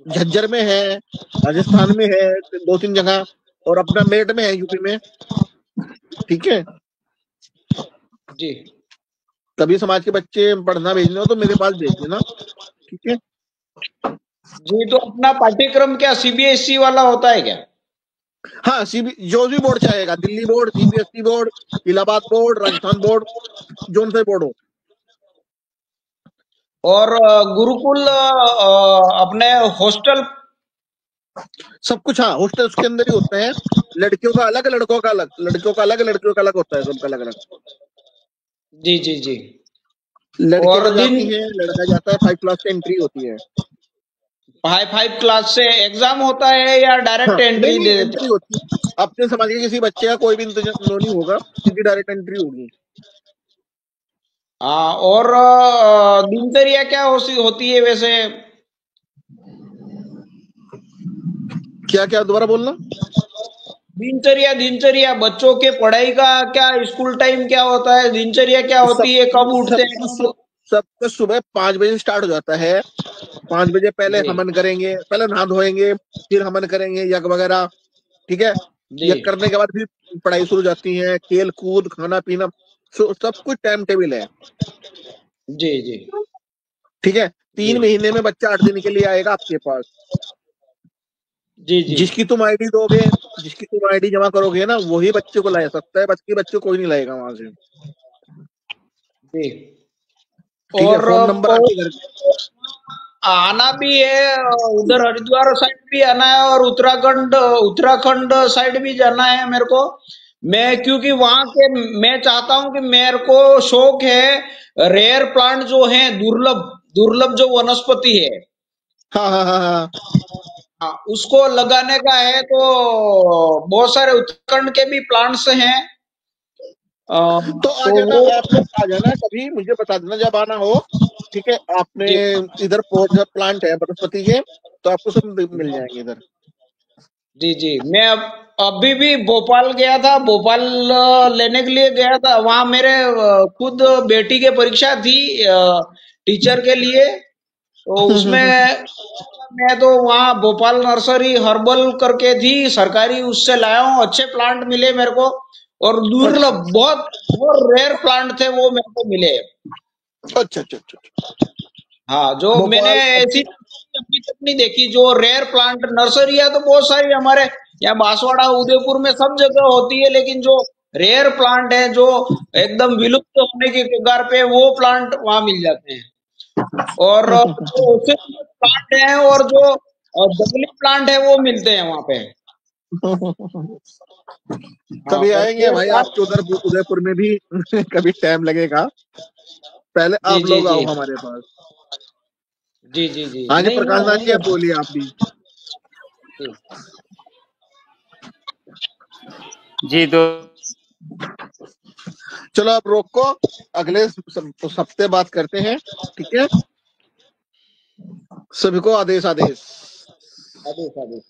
झज्जर में है, राजस्थान में है, दो तीन जगह, और अपना मेरठ में है, यूपी में। ठीक है, जी कभी समाज के बच्चे पढ़ना भेजने हो तो मेरे पास भेज देना। ठीक है। जी। तो अपना पाठ्यक्रम क्या सीबीएसई वाला होता है क्या? हाँ, सीबी जो भी बोर्ड चाहेगा, Delhi board, CBSE board, Allahabad board, Rajasthan board, zone से बोर्ड हो, और गुरुकुल अपने हॉस्टल? सब कुछ। हाँ, हॉस्टल उसके अंदर ही होते हैं, लड़कियों का अलग, लड़कों का अलग, लड़कियों का अलग, लड़कियों का अलग होता है, सबका अलग अलग। जी जी जी। लड़कियां और तो दिन जाती हैं, लड़का जाता है, 5 क्लास से एंट्री होती है। फाइव क्लास से एग्जाम होता है या हाँ, डायरेक्ट नहीं एंट्री नहीं, दे देते एंट्री होती है। अपने समाज के किसी बच्चे का कोई भी इंतजाम नहीं होगा, सीधी डायरेक्ट एंट्री होगी। हैं? हाँ, और दिनचर्या क्या होती है वैसे? क्या क्या, दोबारा बोलना। दिनचर्या दिनचर्या बच्चों के पढ़ाई का क्या, स्कूल टाइम क्या होता है, दिनचर्या क्या सब होती है, कब उठते सब हैं कुछ कब? सब कुछ सुबह 5 बजे स्टार्ट हो जाता है। 5 बजे पहले जी हवन करेंगे, पहले नहा धोएंगे, फिर हवन करेंगे, यज्ञ वगैरह। ठीक है, जी यज्ञ करने के बाद फिर पढ़ाई शुरू हो जाती है, खेल कूद, खाना पीना, सब कुछ टाइम टेबल है। जी जी ठीक है, जी 3 महीने में बच्चा 8 दिन के लिए आएगा आपके पास। जी जी जिसकी तुम आईडी दोगे, जिसकी तुम आईडी जमा करोगे ना, वही बच्चे को ला सकता है, बाकी बच्चे को कोई नहीं लाएगा वहां से। जी। ठीक है, और फोन नंबर आपके घर। आना भी है, उधर हरिद्वार साइड भी आना है, और उत्तराखंड उत्तराखंड साइड भी जाना है मेरे को। मैं क्योंकि वहां के, मैं चाहता हूं कि मेरे को शौक है रेयर प्लांट जो है, दुर्लभ दुर्लभ जो वनस्पति है, हाँ हाँ हाँ हाँ, हाँ, उसको लगाने का है। तो बहुत सारे उत्तराखंड के भी प्लांट्स हैं। तो आ तो जाना, वो, आप लोग आ जाना कभी, मुझे बता देना जब आना हो। ठीक है, आपने जी इधर जब प्लांट है वनस्पति के, तो आपको सब मिल जाएंगे इधर। जी जी। मैं अभी भी भोपाल गया था, भोपाल लेने के लिए गया था। वहां मेरे खुद बेटी की परीक्षा थी टीचर के लिए, तो उसमें मैं तो वहाँ भोपाल नर्सरी हर्बल करके थी सरकारी, उससे लाया हूँ, अच्छे प्लांट मिले मेरे को, और दुर्लभ बहुत रेयर प्लांट थे वो मेरे को मिले। अच्छा अच्छा अच्छा। हाँ, जो मैंने ऐसी अभी तक नहीं देखी, जो रेयर प्लांट नर्सरियां तो बहुत सारी हमारे यहाँ बांसवाड़ा उदयपुर में सब जगह होती है, लेकिन जो रेयर प्लांट है, जो एकदम विलुप्त होने की कगार पे, वो प्लांट वहां मिल जाते हैं। और जो प्लांट है और जो जंगली प्लांट है वो मिलते हैं वहां पे। कभी हाँ, आएंगे भाई आपके उधर उदयपुर में भी। कभी टाइम लगेगा, पहले जी आप जी लोग जी आओ हमारे पास। जी जी जी, हाँ जी नहीं प्रकाश मैं नाथ जी, आप बोलिए आप भी। जी तो चलो आप रोको, अगले हफ्ते बात करते हैं, ठीक है। सभी को आदेश आदेश। आदेश आदेश।